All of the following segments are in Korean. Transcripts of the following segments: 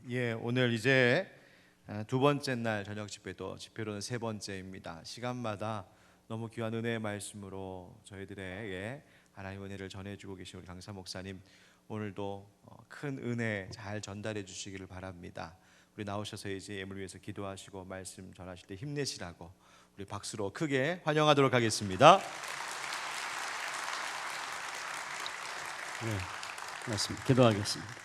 오늘 이제 두 번째 날 저녁 집회도 집회로는 세 번째입니다. 시간마다 너무 귀한 은혜의 말씀으로 저희들에게 하나님의 은혜를 전해주고 계신 우리 강사 목사님, 오늘도 큰 은혜 잘 전달해 주시기를 바랍니다. 우리 나오셔서 이제 예물 위해서 기도하시고 말씀 전하실 때 힘내시라고 우리 박수로 크게 환영하도록 하겠습니다. 네, 맞습니다. 기도하겠습니다.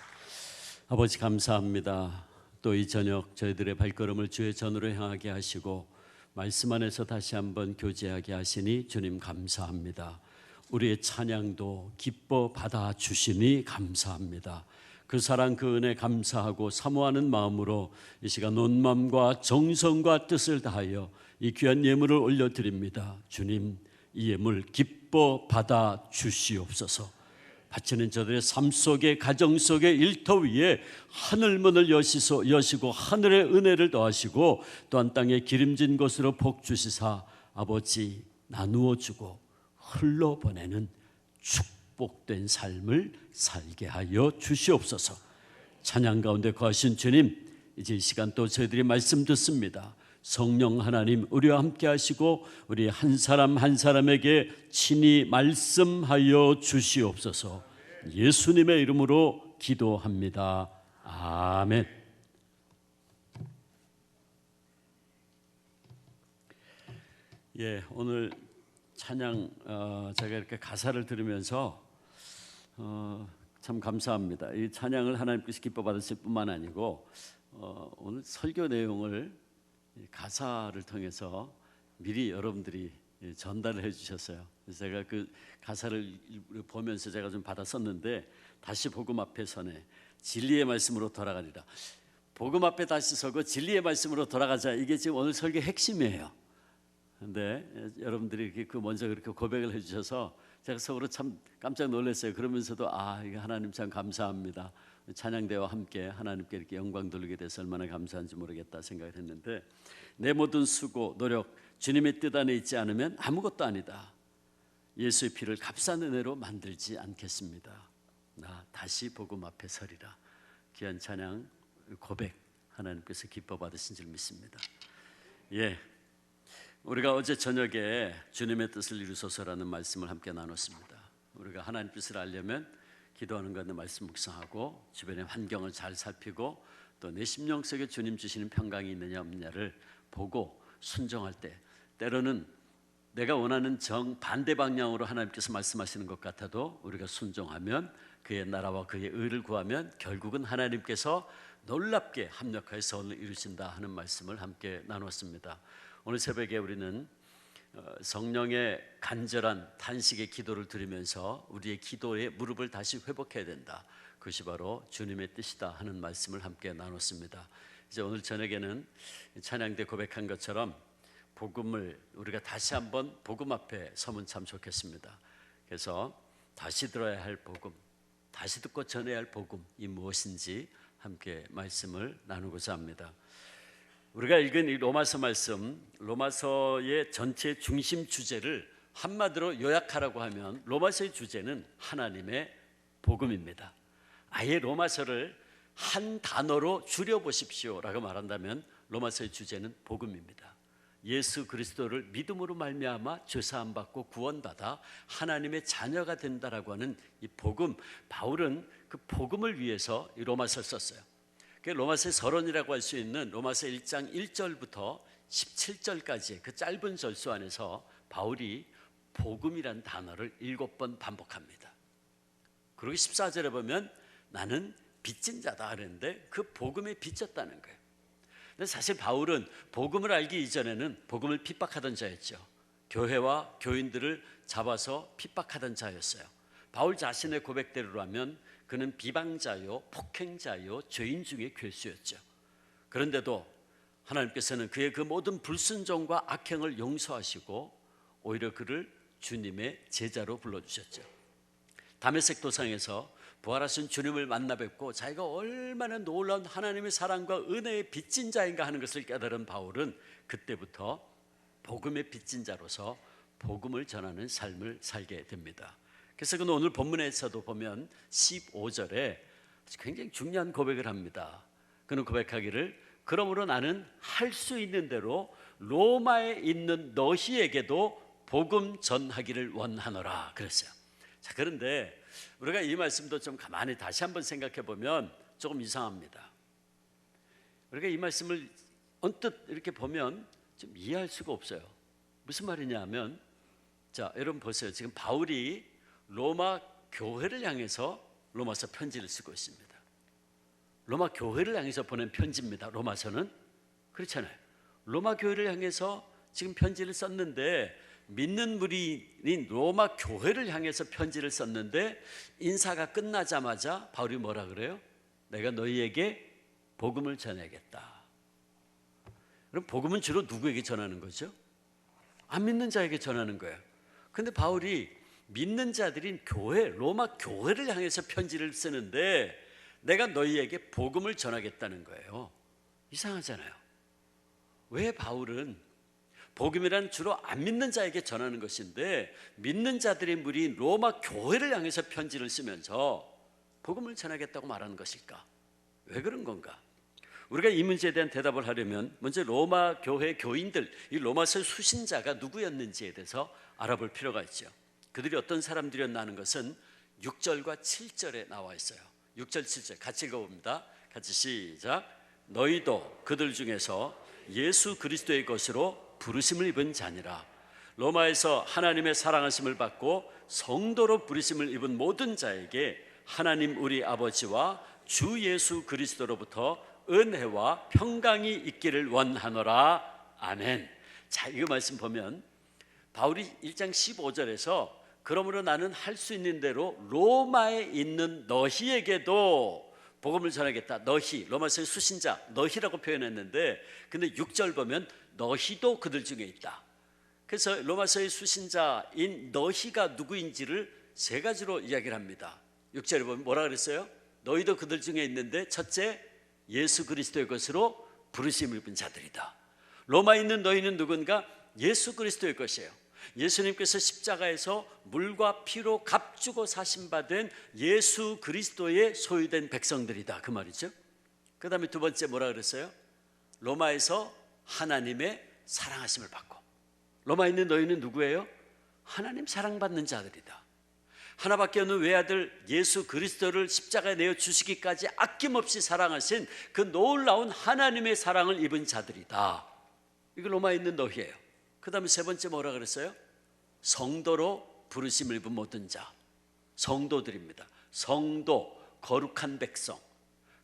아버지 감사합니다. 또 이 저녁 저희들의 발걸음을 주의 전으로 향하게 하시고 말씀 안에서 다시 한번 교제하게 하시니 주님 감사합니다. 우리의 찬양도 기뻐 받아주시니 감사합니다. 그 사랑 그 은혜 감사하고 사모하는 마음으로 이 시간 온 마음과 정성과 뜻을 다하여 이 귀한 예물을 올려드립니다. 주님, 이 예물 기뻐 받아주시옵소서. 바치는 저들의 삶 속에, 가정 속에, 일터 위에 하늘문을 여시고 하늘의 은혜를 더하시고 또한 땅에 기름진 것으로 복 주시사 아버지 나누어 주고 흘러보내는 축복된 삶을 살게 하여 주시옵소서. 찬양 가운데 거하신 주님, 이제 이 시간 또 저희들이 말씀 듣습니다. 성령 하나님 우리와 함께 하시고 우리 한 사람 한 사람에게 친히 말씀하여 주시옵소서. 예수님의 이름으로 기도합니다. 아멘. 오늘 찬양 제가 이렇게 가사를 들으면서 참 감사합니다. 이 찬양을 하나님께서 기뻐 받으실 뿐만 아니고 오늘 설교 내용을 가사를 통해서 미리 여러분들이 전달을 해주셨어요. 그래서 제가 그 가사를 보면서 제가 좀 받아 썼는데, 다시 복음 앞에 서네 진리의 말씀으로 돌아가리라. 복음 앞에 다시 서고 진리의 말씀으로 돌아가자, 이게 지금 오늘 설교 핵심이에요. 근데 여러분들이 그 먼저 그렇게 고백을 해주셔서 제가 속으로 참 깜짝 놀랐어요. 그러면서도 이게 하나님 참 감사합니다. 찬양대와 함께 하나님께 이렇게 영광 돌리게 돼서 얼마나 감사한지 모르겠다 생각을 했는데, 내 모든 수고 노력 주님의 뜻 안에 있지 않으면 아무것도 아니다. 예수의 피를 값싼 은혜로 만들지 않겠습니다. 나 다시 복음 앞에 서리라. 귀한 찬양 고백 하나님께서 기뻐 받으신 줄 믿습니다. 우리가 어제 저녁에 주님의 뜻을 이루소서라는 말씀을 함께 나눴습니다. 우리가 하나님 뜻을 알려면 기도하는 가운데 말씀 묵상하고 주변의 환경을 잘 살피고 또 내 심령 속에 주님 주시는 평강이 있느냐 없느냐를 보고 순종할 때, 때로는 내가 원하는 정반대 방향으로 하나님께서 말씀하시는 것 같아도 우리가 순종하면, 그의 나라와 그의 의를 구하면 결국은 하나님께서 놀랍게 합력하여 선을 이루신다 하는 말씀을 함께 나눴습니다. 오늘 새벽에 우리는 성령의 간절한 탄식의 기도를 드리면서 우리의 기도의 무릎을 다시 회복해야 된다. 그것이 바로 주님의 뜻이다 하는 말씀을 함께 나눴습니다. 이제 오늘 저녁에는 찬양대 고백한 것처럼 복음을 우리가 다시 한번 복음 앞에 서면 참 좋겠습니다. 그래서 다시 들어야 할 복음, 다시 듣고 전해야 할 복음이 무엇인지 함께 말씀을 나누고자 합니다. 우리가 읽은 이 로마서 말씀, 로마서의 전체 중심 주제를 한마디로 요약하라고 하면 로마서의 주제는 하나님의 복음입니다. 아예 로마서를 한 단어로 줄여보십시오 라고 말한다면 로마서의 주제는 복음입니다. 예수 그리스도를 믿음으로 말미암아 죄사함 받고 구원받아 하나님의 자녀가 된다라고 하는 이 복음, 바울은 그 복음을 위해서 이 로마서를 썼어요. 로마서의 서론이라고 할 수 있는 로마서 1장 1절부터 17절까지 그 짧은 절수 안에서 바울이 복음이란 단어를 7번 반복합니다. 그리고 14절에 보면 나는 빚진 자다 그랬는데 그 복음에 빚졌다는 거예요. 근데 사실 바울은 복음을 알기 이전에는 복음을 핍박하던 자였죠. 교회와 교인들을 잡아서 핍박하던 자였어요. 바울 자신의 고백대로라면 그는 비방자요, 폭행자요, 죄인 중에 괴수였죠. 그런데도 하나님께서는 그의 그 모든 불순종과 악행을 용서하시고 오히려 그를 주님의 제자로 불러주셨죠. 다메섹 도상에서 부활하신 주님을 만나 뵙고 자기가 얼마나 놀라운 하나님의 사랑과 은혜의 빚진 자인가 하는 것을 깨달은 바울은 그때부터 복음의 빚진 자로서 복음을 전하는 삶을 살게 됩니다. 그래서 그 오늘 본문에서도 보면 15절에 굉장히 중요한 고백을 합니다. 그는 고백하기를 그러므로 나는 할 수 있는 대로 로마에 있는 너희에게도 복음 전하기를 원하노라 그랬어요. 자, 그런데 우리가 이 말씀도 좀 가만히 다시 한번 생각해 보면 조금 이상합니다. 우리가 이 말씀을 언뜻 이렇게 보면 좀 이해할 수가 없어요. 무슨 말이냐 하면, 자, 여러분 보세요. 지금 바울이 로마 교회를 향해서 로마서 편지를 쓰고 있습니다. 로마 교회를 향해서 보낸 편지입니다. 로마서는 그렇잖아요. 로마 교회를 향해서 지금 편지를 썼는데, 믿는 무리인 로마 교회를 향해서 편지를 썼는데 인사가 끝나자마자 바울이 뭐라 그래요? 내가 너희에게 복음을 전하겠다. 그럼 복음은 주로 누구에게 전하는 거죠? 안 믿는 자에게 전하는 거예요. 근데 바울이 믿는 자들인 교회, 로마 교회를 향해서 편지를 쓰는데 내가 너희에게 복음을 전하겠다는 거예요. 이상하잖아요. 왜 바울은 복음이란 주로 안 믿는 자에게 전하는 것인데 믿는 자들의 무리인 로마 교회를 향해서 편지를 쓰면서 복음을 전하겠다고 말하는 것일까? 왜 그런 건가? 우리가 이 문제에 대한 대답을 하려면 먼저 로마 교회 교인들, 이 로마서 수신자가 누구였는지에 대해서 알아볼 필요가 있죠. 그들이 어떤 사람들이었나 하는 것은 6절과 7절에 나와 있어요. 6절 7절 같이 읽어봅니다. 같이 시작. 너희도 그들 중에서 예수 그리스도의 것으로 부르심을 입은 자니라. 로마에서 하나님의 사랑하심을 받고 성도로 부르심을 입은 모든 자에게 하나님 우리 아버지와 주 예수 그리스도로부터 은혜와 평강이 있기를 원하노라. 아멘. 자, 이 말씀 보면 바울이 1장 15절에서 그러므로 나는 할 수 있는 대로 로마에 있는 너희에게도 복음을 전하겠다. 너희, 로마서의 수신자 너희라고 표현했는데, 근데 6절 보면 너희도 그들 중에 있다. 그래서 로마서의 수신자인 너희가 누구인지를 세 가지로 이야기를 합니다. 6절에 보면 뭐라 그랬어요? 너희도 그들 중에 있는데, 첫째, 예수 그리스도의 것으로 부르심을 입은 자들이다. 로마에 있는 너희는 누군가? 예수 그리스도의 것이에요. 예수님께서 십자가에서 물과 피로 값주고 사심받은 예수 그리스도의 소유된 백성들이다, 그 말이죠. 그 다음에 두 번째 뭐라 그랬어요? 로마에서 하나님의 사랑하심을 받고. 로마에 있는 너희는 누구예요? 하나님 사랑받는 자들이다. 하나밖에 없는 외아들 예수 그리스도를 십자가에 내어 주시기까지 아낌없이 사랑하신 그 놀라운 하나님의 사랑을 입은 자들이다. 이게 로마에 있는 너희예요. 그 다음에 세 번째 뭐라 그랬어요? 성도로 부르심을 입은 모든 자, 성도들입니다. 성도, 거룩한 백성.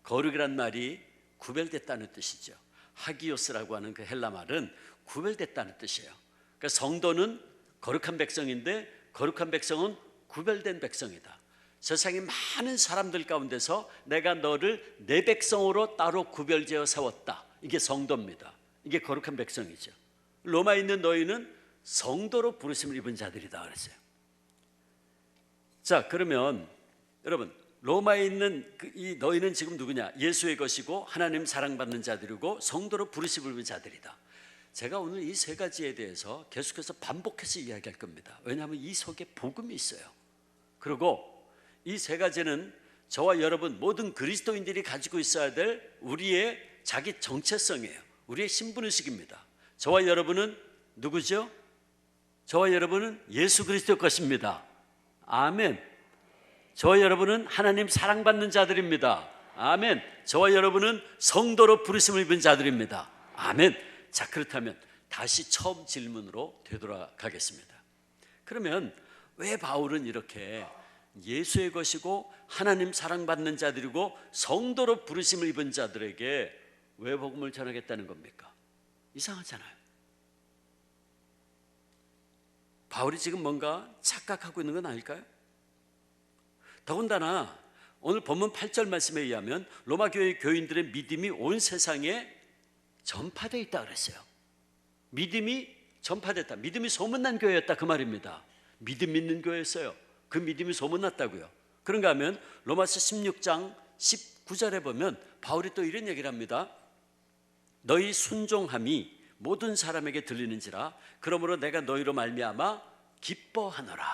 거룩이란 말이 구별됐다는 뜻이죠. 하기오스라고 하는 그 헬라 말은 구별됐다는 뜻이에요. 그러니까 성도는 거룩한 백성인데, 거룩한 백성은 구별된 백성이다. 세상에 많은 사람들 가운데서 내가 너를 내 백성으로 따로 구별지어 세웠다. 이게 성도입니다. 이게 거룩한 백성이죠. 로마에 있는 너희는 성도로 부르심을 입은 자들이다 그랬어요. 자, 그러면 여러분, 로마에 있는 이 너희는 지금 누구냐? 예수의 것이고 하나님 사랑받는 자들이고 성도로 부르심을 입은 자들이다. 제가 오늘 이 세 가지에 대해서 계속해서 반복해서 이야기할 겁니다. 왜냐하면 이 속에 복음이 있어요. 그리고 이 세 가지는 저와 여러분 모든 그리스도인들이 가지고 있어야 될 우리의 자기 정체성이에요. 우리의 신분의식입니다. 저와 여러분은 누구죠? 저와 여러분은 예수 그리스도 것입니다. 아멘. 저와 여러분은 하나님 사랑받는 자들입니다. 아멘. 저와 여러분은 성도로 부르심을 입은 자들입니다. 아멘. 자, 그렇다면 다시 처음 질문으로 되돌아가겠습니다. 그러면 왜 바울은 이렇게 예수의 것이고 하나님 사랑받는 자들이고 성도로 부르심을 입은 자들에게 왜 복음을 전하겠다는 겁니까? 이상하잖아요. 바울이 지금 뭔가 착각하고 있는 건 아닐까요? 더군다나 오늘 본문 8절 말씀에 의하면 로마 교회 교인들의 믿음이 온 세상에 전파되어 있다 그랬어요. 믿음이 전파됐다. 믿음이 소문난 교회였다, 그 말입니다. 믿음 있는 교회였어요. 그 믿음이 소문났다고요. 그런가 하면 로마서 16장 19절에 보면 바울이 또 이런 얘기를 합니다. 너희 순종함이 모든 사람에게 들리는지라 그러므로 내가 너희로 말미암아 기뻐하노라.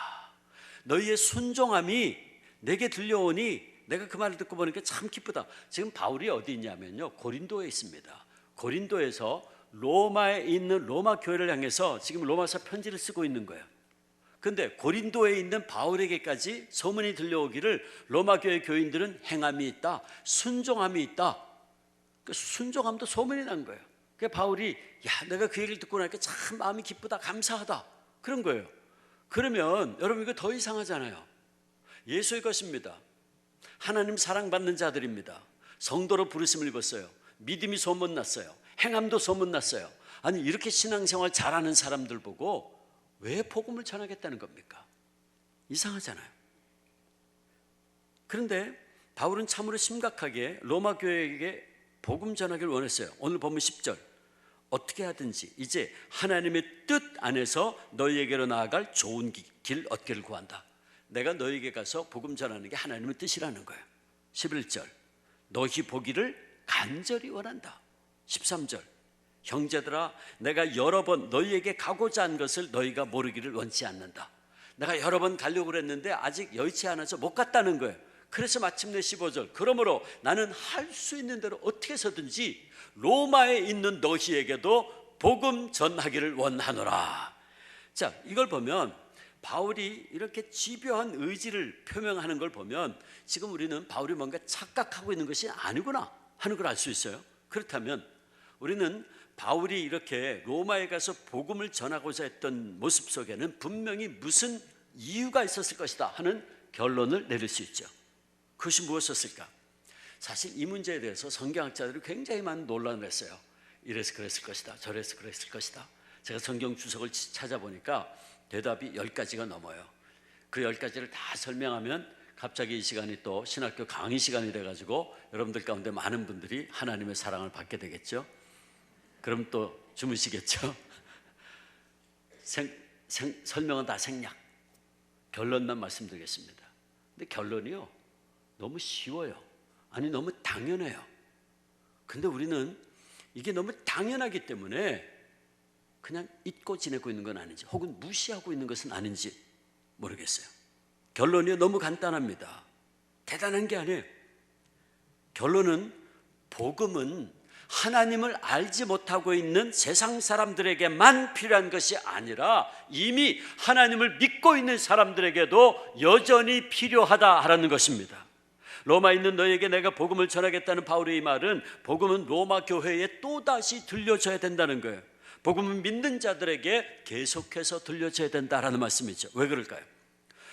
너희의 순종함이 내게 들려오니 내가 그 말을 듣고 보니까 참 기쁘다. 지금 바울이 어디 있냐면요, 고린도에 있습니다. 고린도에서 로마에 있는 로마 교회를 향해서 지금 로마서 편지를 쓰고 있는 거예요. 근데 고린도에 있는 바울에게까지 소문이 들려오기를 로마 교회 교인들은 행함이 있다, 순종함이 있다. 그 순종함도 소문이 난 거예요. 그 바울이 내가 그 얘기를 듣고 나니까 참 마음이 기쁘다, 감사하다, 그런 거예요. 그러면 여러분, 이거 더 이상하잖아요. 예수의 것입니다. 하나님 사랑받는 자들입니다. 성도로 부르심을 입었어요. 믿음이 소문났어요. 행함도 소문났어요. 아니, 이렇게 신앙생활 잘하는 사람들 보고 왜 복음을 전하겠다는 겁니까? 이상하잖아요. 그런데 바울은 참으로 심각하게 로마 교회에게 복음 전하기를 원했어요. 오늘 보면 10절, 어떻게 하든지 이제 하나님의 뜻 안에서 너희에게로 나아갈 좋은 길 얻기를 구한다. 내가 너희에게 가서 복음 전하는 게 하나님의 뜻이라는 거예요. 11절, 너희 보기를 간절히 원한다. 13절, 형제들아, 내가 여러 번 너희에게 가고자 한 것을 너희가 모르기를 원치 않는다. 내가 여러 번 가려고 했는데 아직 여의치 않아서 못 갔다는 거예요. 그래서 마침내 15절, 그러므로 나는 할 수 있는 대로 어떻게 해서든지 로마에 있는 너희에게도 복음 전하기를 원하노라. 자, 이걸 보면 바울이 이렇게 집요한 의지를 표명하는 걸 보면 지금 우리는 바울이 뭔가 착각하고 있는 것이 아니구나 하는 걸 알 수 있어요. 그렇다면 우리는 바울이 이렇게 로마에 가서 복음을 전하고자 했던 모습 속에는 분명히 무슨 이유가 있었을 것이다 하는 결론을 내릴 수 있죠. 그것이 무엇이었을까? 사실 이 문제에 대해서 성경학자들이 굉장히 많은 논란을 했어요. 이래서 그랬을 것이다, 저래서 그랬을 것이다. 제가 성경 주석을 찾아보니까 대답이 10가지가 넘어요. 그 10가지를 다 설명하면 갑자기 이 시간이 또 신학교 강의 시간이 돼가지고 여러분들 가운데 많은 분들이 하나님의 사랑을 받게 되겠죠. 그럼 또 주무시겠죠. 설명은 다 생략, 결론만 말씀드리겠습니다. 근데 결론이요, 너무 쉬워요. 아니, 너무 당연해요. 근데 우리는 이게 너무 당연하기 때문에 그냥 잊고 지내고 있는 건 아닌지, 혹은 무시하고 있는 것은 아닌지 모르겠어요. 결론이 너무 간단합니다. 대단한 게 아니에요. 결론은 복음은 하나님을 알지 못하고 있는 세상 사람들에게만 필요한 것이 아니라 이미 하나님을 믿고 있는 사람들에게도 여전히 필요하다라는 것입니다. 로마에 있는 너희에게 내가 복음을 전하겠다는 바울의 이 말은 복음은 로마 교회에 또다시 들려져야 된다는 거예요. 복음은 믿는 자들에게 계속해서 들려져야 된다라는 말씀이죠. 왜 그럴까요?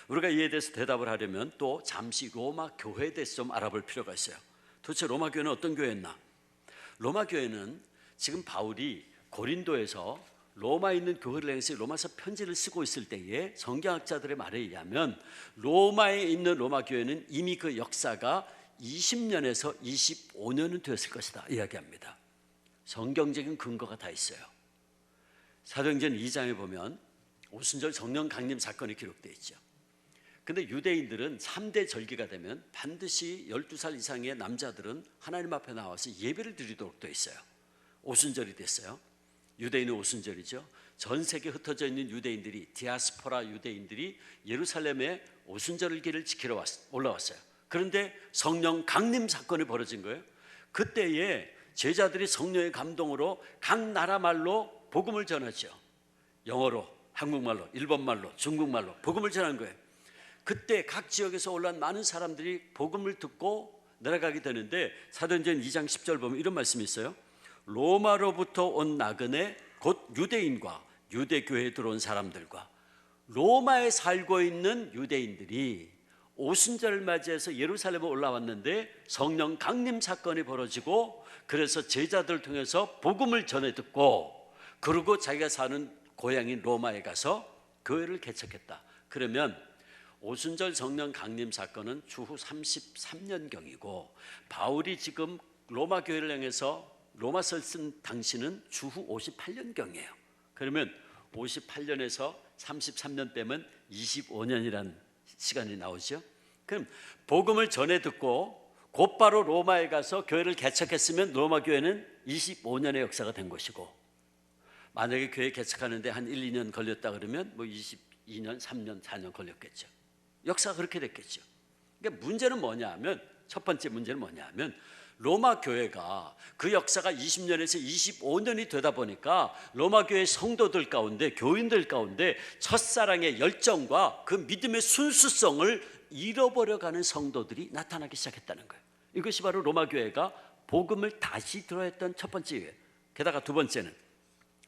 우리가 이에 대해서 대답을 하려면 또 잠시 로마 교회에 대해서 좀 알아볼 필요가 있어요. 도대체 로마 교회는 어떤 교회였나? 로마 교회는 지금 바울이 고린도에서 로마에 있는 교회를 향해서 로마서 편지를 쓰고 있을 때에 성경학자들의 말에 의하면 로마에 있는 로마 교회는 이미 그 역사가 20년에서 25년은 되었을 것이다 이야기합니다. 성경적인 근거가 다 있어요. 사도행전 2장에 보면 오순절 성령 강림 사건이 기록되어 있죠. 근데 유대인들은 3대 절기가 되면 반드시 12살 이상의 남자들은 하나님 앞에 나와서 예배를 드리도록 되어 있어요. 오순절이 됐어요. 유대인의 오순절이죠. 전 세계에 흩어져 있는 유대인들이, 디아스포라 유대인들이 예루살렘에 오순절 길을 지키러 올라왔어요. 그런데 성령 강림 사건이 벌어진 거예요. 그때에 제자들이 성령의 감동으로 각 나라 말로 복음을 전하죠. 영어로, 한국말로, 일본말로, 중국말로 복음을 전한 거예요. 그때 각 지역에서 올라온 많은 사람들이 복음을 듣고 내려가게 되는데 사도행전 2장 10절 보면 이런 말씀이 있어요. 로마로부터 온 나그네 곧 유대인과 유대교회에 들어온 사람들과 로마에 살고 있는 유대인들이 오순절을 맞이해서 예루살렘에 올라왔는데 성령 강림 사건이 벌어지고 그래서 제자들을 통해서 복음을 전해 듣고 그리고 자기가 사는 고향인 로마에 가서 교회를 개척했다. 그러면 오순절 성령 강림 사건은 주후 33년경이고 바울이 지금 로마 교회를 향해서 로마서를 쓴 당시는 주후 58년경이에요. 그러면 58년에서 33년 빼면 25년이라는 시간이 나오죠. 그럼 복음을 전해 듣고 곧바로 로마에 가서 교회를 개척했으면 로마 교회는 25년의 역사가 된 것이고 만약에 교회 개척하는데 한 1, 2년 걸렸다 그러면 뭐 22년, 3년, 4년 걸렸겠죠. 역사가 그렇게 됐겠죠. 그러니까 문제는 뭐냐면, 첫 번째 문제는 뭐냐면 로마 교회가 그 역사가 20년에서 25년이 되다 보니까 로마 교회 성도들 가운데, 교인들 가운데 첫사랑의 열정과 그 믿음의 순수성을 잃어버려가는 성도들이 나타나기 시작했다는 거예요. 이것이 바로 로마 교회가 복음을 다시 들어했던 첫 번째 이유예요. 게다가 두 번째는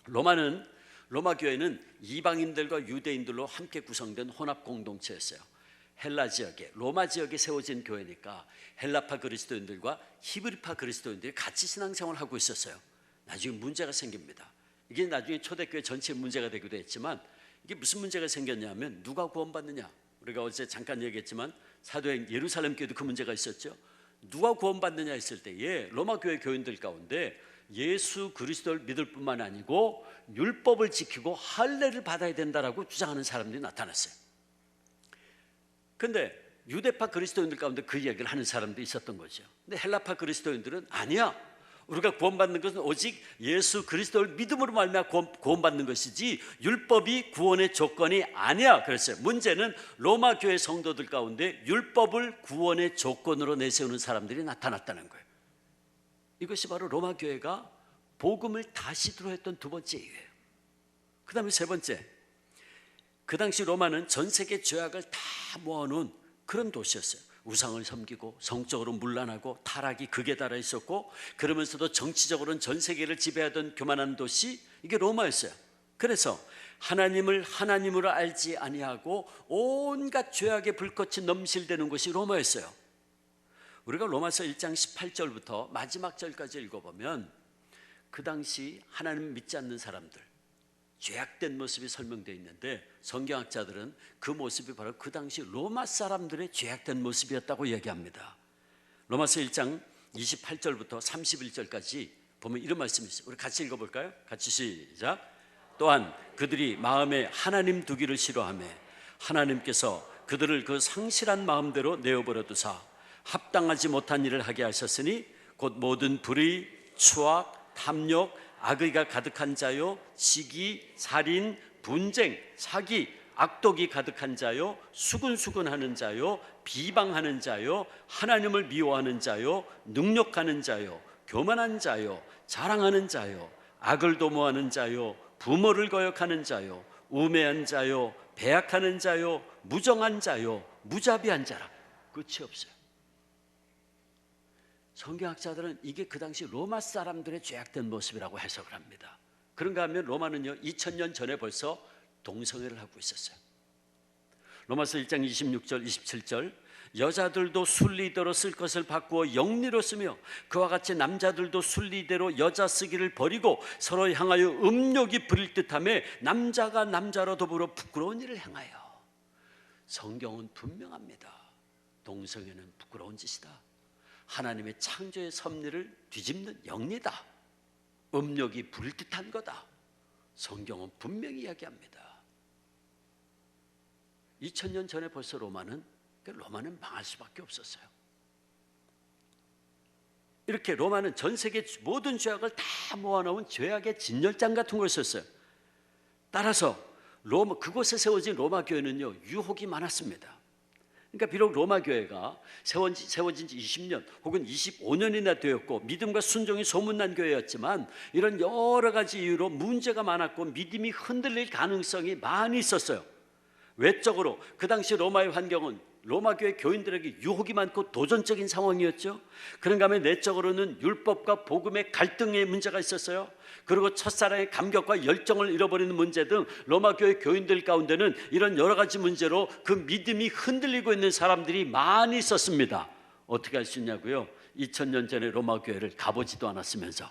로마 교회는 이방인들과 유대인들로 함께 구성된 혼합 공동체였어요. 헬라 지역에, 로마 지역에 세워진 교회니까 헬라파 그리스도인들과 히브리파 그리스도인들이 같이 신앙생활을 하고 있었어요. 나중에 문제가 생깁니다. 이게 나중에 초대교회 전체의 문제가 되기도 했지만, 이게 무슨 문제가 생겼냐면 누가 구원받느냐. 우리가 어제 잠깐 얘기했지만 사도행 예루살렘 교회도 그 문제가 있었죠. 누가 구원받느냐 했을 때에 로마 교회 교인들 가운데 예수 그리스도를 믿을 뿐만 아니고 율법을 지키고 할례를 받아야 된다라고 주장하는 사람들이 나타났어요. 근데 유대파 그리스도인들 가운데 그 이야기를 하는 사람도 있었던 거죠. 근데 헬라파 그리스도인들은 아니야, 우리가 구원받는 것은 오직 예수 그리스도를 믿음으로 말미암아 구원받는 것이지 율법이 구원의 조건이 아니야 그랬어요. 문제는 로마 교회 성도들 가운데 율법을 구원의 조건으로 내세우는 사람들이 나타났다는 거예요. 이것이 바로 로마 교회가 복음을 다시 들어했던 두 번째 이유예요. 그 다음에 세 번째, 그 당시 로마는 전 세계 죄악을 다 모아놓은 그런 도시였어요. 우상을 섬기고 성적으로 문란하고 타락이 극에 달해 있었고, 그러면서도 정치적으로는 전 세계를 지배하던 교만한 도시, 이게 로마였어요. 그래서 하나님을 하나님으로 알지 아니하고 온갖 죄악의 불꽃이 넘실대는 곳이 로마였어요. 우리가 로마서 1장 18절부터 마지막 절까지 읽어보면 그 당시 하나님 믿지 않는 사람들, 죄악된 모습이 설명되어 있는데, 성경학자들은 그 모습이 바로 그 당시 로마 사람들의 죄악된 모습이었다고 얘기합니다. 로마서 1장 28절부터 31절까지 보면 이런 말씀이 있어요. 우리 같이 읽어볼까요? 같이 시작. 또한 그들이 마음에 하나님 두기를 싫어하며 하나님께서 그들을 그 상실한 마음대로 내어버려 두사 합당하지 못한 일을 하게 하셨으니 곧 모든 불의, 추악, 탐욕, 악의가 가득한 자요, 시기, 살인, 분쟁, 사기, 악독이 가득한 자요, 수근수근하는 자요, 비방하는 자요, 하나님을 미워하는 자요, 능욕하는 자요, 교만한 자요, 자랑하는 자요, 악을 도모하는 자요, 부모를 거역하는 자요, 우매한 자요, 배약하는 자요, 무정한 자요, 무자비한 자라. 끝이 없어요. 성경학자들은 이게 그 당시 로마 사람들의 죄악된 모습이라고 해석을 합니다. 그런가 하면 로마는요 2000년 전에 벌써 동성애를 하고 있었어요. 로마서 1장 26절 27절 여자들도 순리대로 쓸 것을 바꾸어 영리로 쓰며 그와 같이 남자들도 순리대로 여자 쓰기를 버리고 서로 향하여 음욕이 부릴 듯하며 남자가 남자로 더불어 부끄러운 일을 행하여. 성경은 분명합니다. 동성애는 부끄러운 짓이다. 하나님의 창조의 섭리를 뒤집는 영리다. 음욕이 부릴 듯한 거다. 성경은 분명히 이야기합니다. 2000년 전에 벌써 로마는 망할 수밖에 없었어요. 이렇게 로마는 전 세계 모든 죄악을 다 모아놓은 죄악의 진열장 같은 곳이었어요. 따라서 그곳에 세워진 로마 교회는요 유혹이 많았습니다. 그러니까 비록 로마 교회가 세워진 지 20년 혹은 25년이나 되었고 믿음과 순종이 소문난 교회였지만 이런 여러 가지 이유로 문제가 많았고 믿음이 흔들릴 가능성이 많이 있었어요. 외적으로 그 당시 로마의 환경은 로마 교회 교인들에게 유혹이 많고 도전적인 상황이었죠. 그런가 하면 내적으로는 율법과 복음의 갈등의 문제가 있었어요. 그리고 첫사랑의 감격과 열정을 잃어버리는 문제 등 로마 교회 교인들 가운데는 이런 여러 가지 문제로 그 믿음이 흔들리고 있는 사람들이 많이 있었습니다. 어떻게 할 수 있냐고요? 2000년 전에 로마 교회를 가보지도 않았으면서.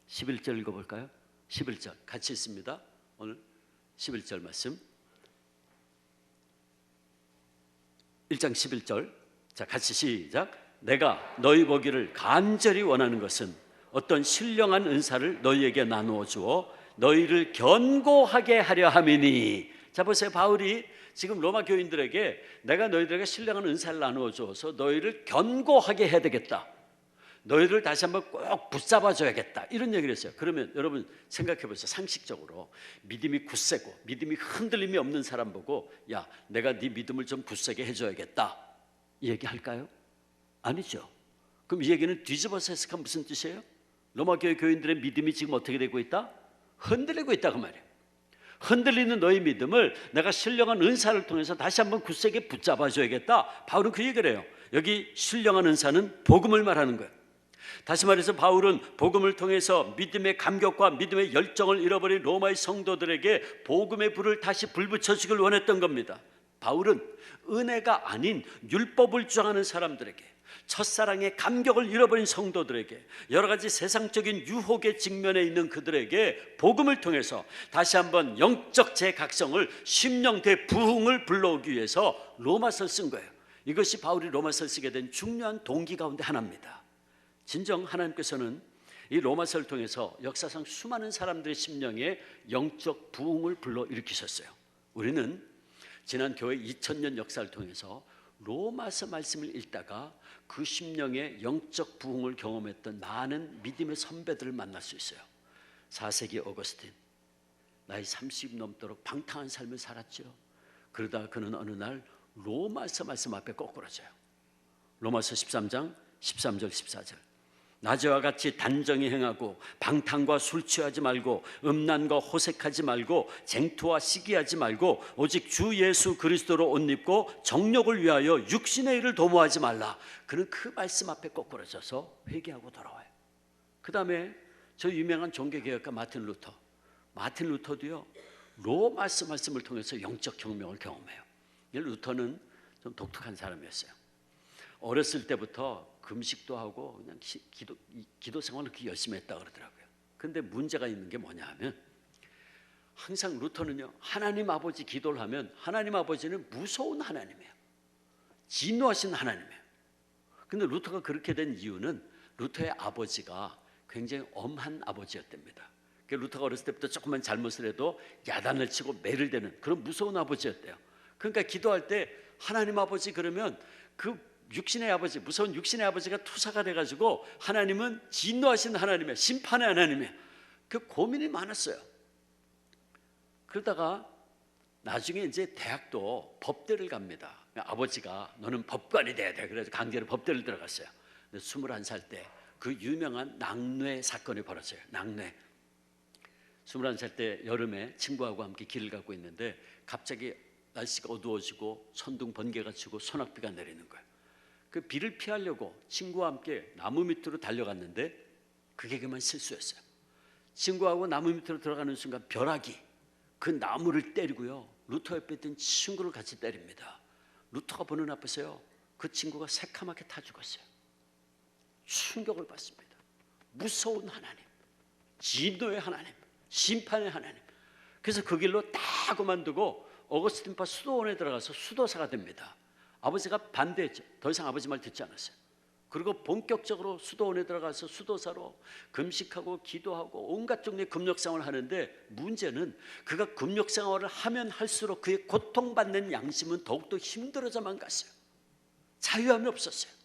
11절 읽어볼까요? 11절 같이 있습니다. 오늘 11절 말씀 1장 11절 자 같이 시작. 내가 너희 보기를 간절히 원하는 것은 어떤 신령한 은사를 너희에게 나누어 주어 너희를 견고하게 하려 함이니. 자 보세요. 바울이 지금 로마 교인들에게 내가 너희들에게 신령한 은사를 나누어 주어서 너희를 견고하게 해야 되겠다. 너희를 다시 한번 꼭 붙잡아 줘야겠다. 이런 얘기를 했어요. 그러면 여러분 생각해 보세요. 상식적으로 믿음이 굳세고 믿음이 흔들림이 없는 사람 보고 야 내가 네 믿음을 좀 굳세게 해줘야겠다. 얘기할까요? 아니죠. 그럼 이 얘기는 뒤집어서 해석하면 무슨 뜻이에요? 로마 교회 교인들의 믿음이 지금 어떻게 되고 있다? 흔들리고 있다 그 말이에요. 흔들리는 너희 믿음을 내가 신령한 은사를 통해서 다시 한번 굳세게 붙잡아 줘야겠다. 바울은 그 얘기를 해요. 여기 신령한 은사는 복음을 말하는 거예요. 다시 말해서 바울은 복음을 통해서 믿음의 감격과 믿음의 열정을 잃어버린 로마의 성도들에게 복음의 불을 다시 불붙여주길 원했던 겁니다. 바울은 은혜가 아닌 율법을 주장하는 사람들에게, 첫사랑의 감격을 잃어버린 성도들에게, 여러 가지 세상적인 유혹에 직면해 있는 그들에게 복음을 통해서 다시 한번 영적 재각성을, 심령대 부흥을 불러오기 위해서 로마서를 쓴 거예요. 이것이 바울이 로마서를 쓰게 된 중요한 동기 가운데 하나입니다. 진정 하나님께서는 이 로마서를 통해서 역사상 수많은 사람들의 심령에 영적 부흥을 불러일으키셨어요. 우리는 지난 교회 2000년 역사를 통해서 로마서 말씀을 읽다가 그 심령의 영적 부흥을 경험했던 많은 믿음의 선배들을 만날 수 있어요. 4세기 어거스틴, 나이 30 넘도록 방탕한 삶을 살았죠. 그러다 그는 어느 날 로마서 말씀 앞에 거꾸러져요. 로마서 13장 13절 14절. 낮에와 같이 단정히 행하고 방탕과 술 취하지 말고 음란과 호색하지 말고 쟁투와 시기하지 말고 오직 주 예수 그리스도로 옷 입고 정욕을 위하여 육신의 일을 도모하지 말라. 그는 그 말씀 앞에 거꾸러져서 회개하고 돌아와요. 그 다음에 저 유명한 종교개혁가 마틴 루터도요 로마서 말씀을 통해서 영적 혁명을 경험해요. 루터는 좀 독특한 사람이었어요. 어렸을 때부터 금식도 하고 그냥 기도 생활을 그렇게 열심히 했다 그러더라고요. 근데 문제가 있는 게 뭐냐 하면 항상 루터는요 하나님 아버지 기도를 하면 하나님 아버지는 무서운 하나님이에요. 진노하신 하나님이에요. 근데 루터가 그렇게 된 이유는 루터의 아버지가 굉장히 엄한 아버지였답니다. 루터가 어렸을 때부터 조금만 잘못을 해도 야단을 치고 매를 대는 그런 무서운 아버지였대요. 그러니까 기도할 때 하나님 아버지 그러면 그 육신의 아버지, 무서운 육신의 아버지가 투사가 돼가지고 하나님은 진노하신 하나님이에요. 심판의 하나님이에요. 그 고민이 많았어요. 그러다가 나중에 이제 대학도 법대를 갑니다. 아버지가 너는 법관이 돼야 돼. 그래서 강제로 법대를 들어갔어요. 21살 때 그 유명한 낙뢰 사건이 벌어져요. 낙뢰. 21살 때 여름에 친구하고 함께 길을 가고 있는데 갑자기 날씨가 어두워지고 천둥 번개가 치고 소낙비가 내리는 거예요. 그 비를 피하려고 친구와 함께 나무 밑으로 달려갔는데 그게 그만 실수였어요. 친구하고 나무 밑으로 들어가는 순간 벼락이 그 나무를 때리고요. 루터 옆에 있던 친구를 같이 때립니다. 루터가 보는 앞에서요. 그 친구가 새카맣게 타 죽었어요. 충격을 받습니다. 무서운 하나님, 진노의 하나님, 심판의 하나님. 그래서 그 길로 다 그만두고 어거스틴파 수도원에 들어가서 수도사가 됩니다. 아버지가 반대했죠. 더 이상 아버지 말 듣지 않았어요. 그리고 본격적으로 수도원에 들어가서 수도사로 금식하고 기도하고 온갖 종류의 금욕생활을 하는데 문제는 그가 금욕생활을 하면 할수록 그의 고통받는 양심은 더욱더 힘들어져만 갔어요. 자유함이 없었어요.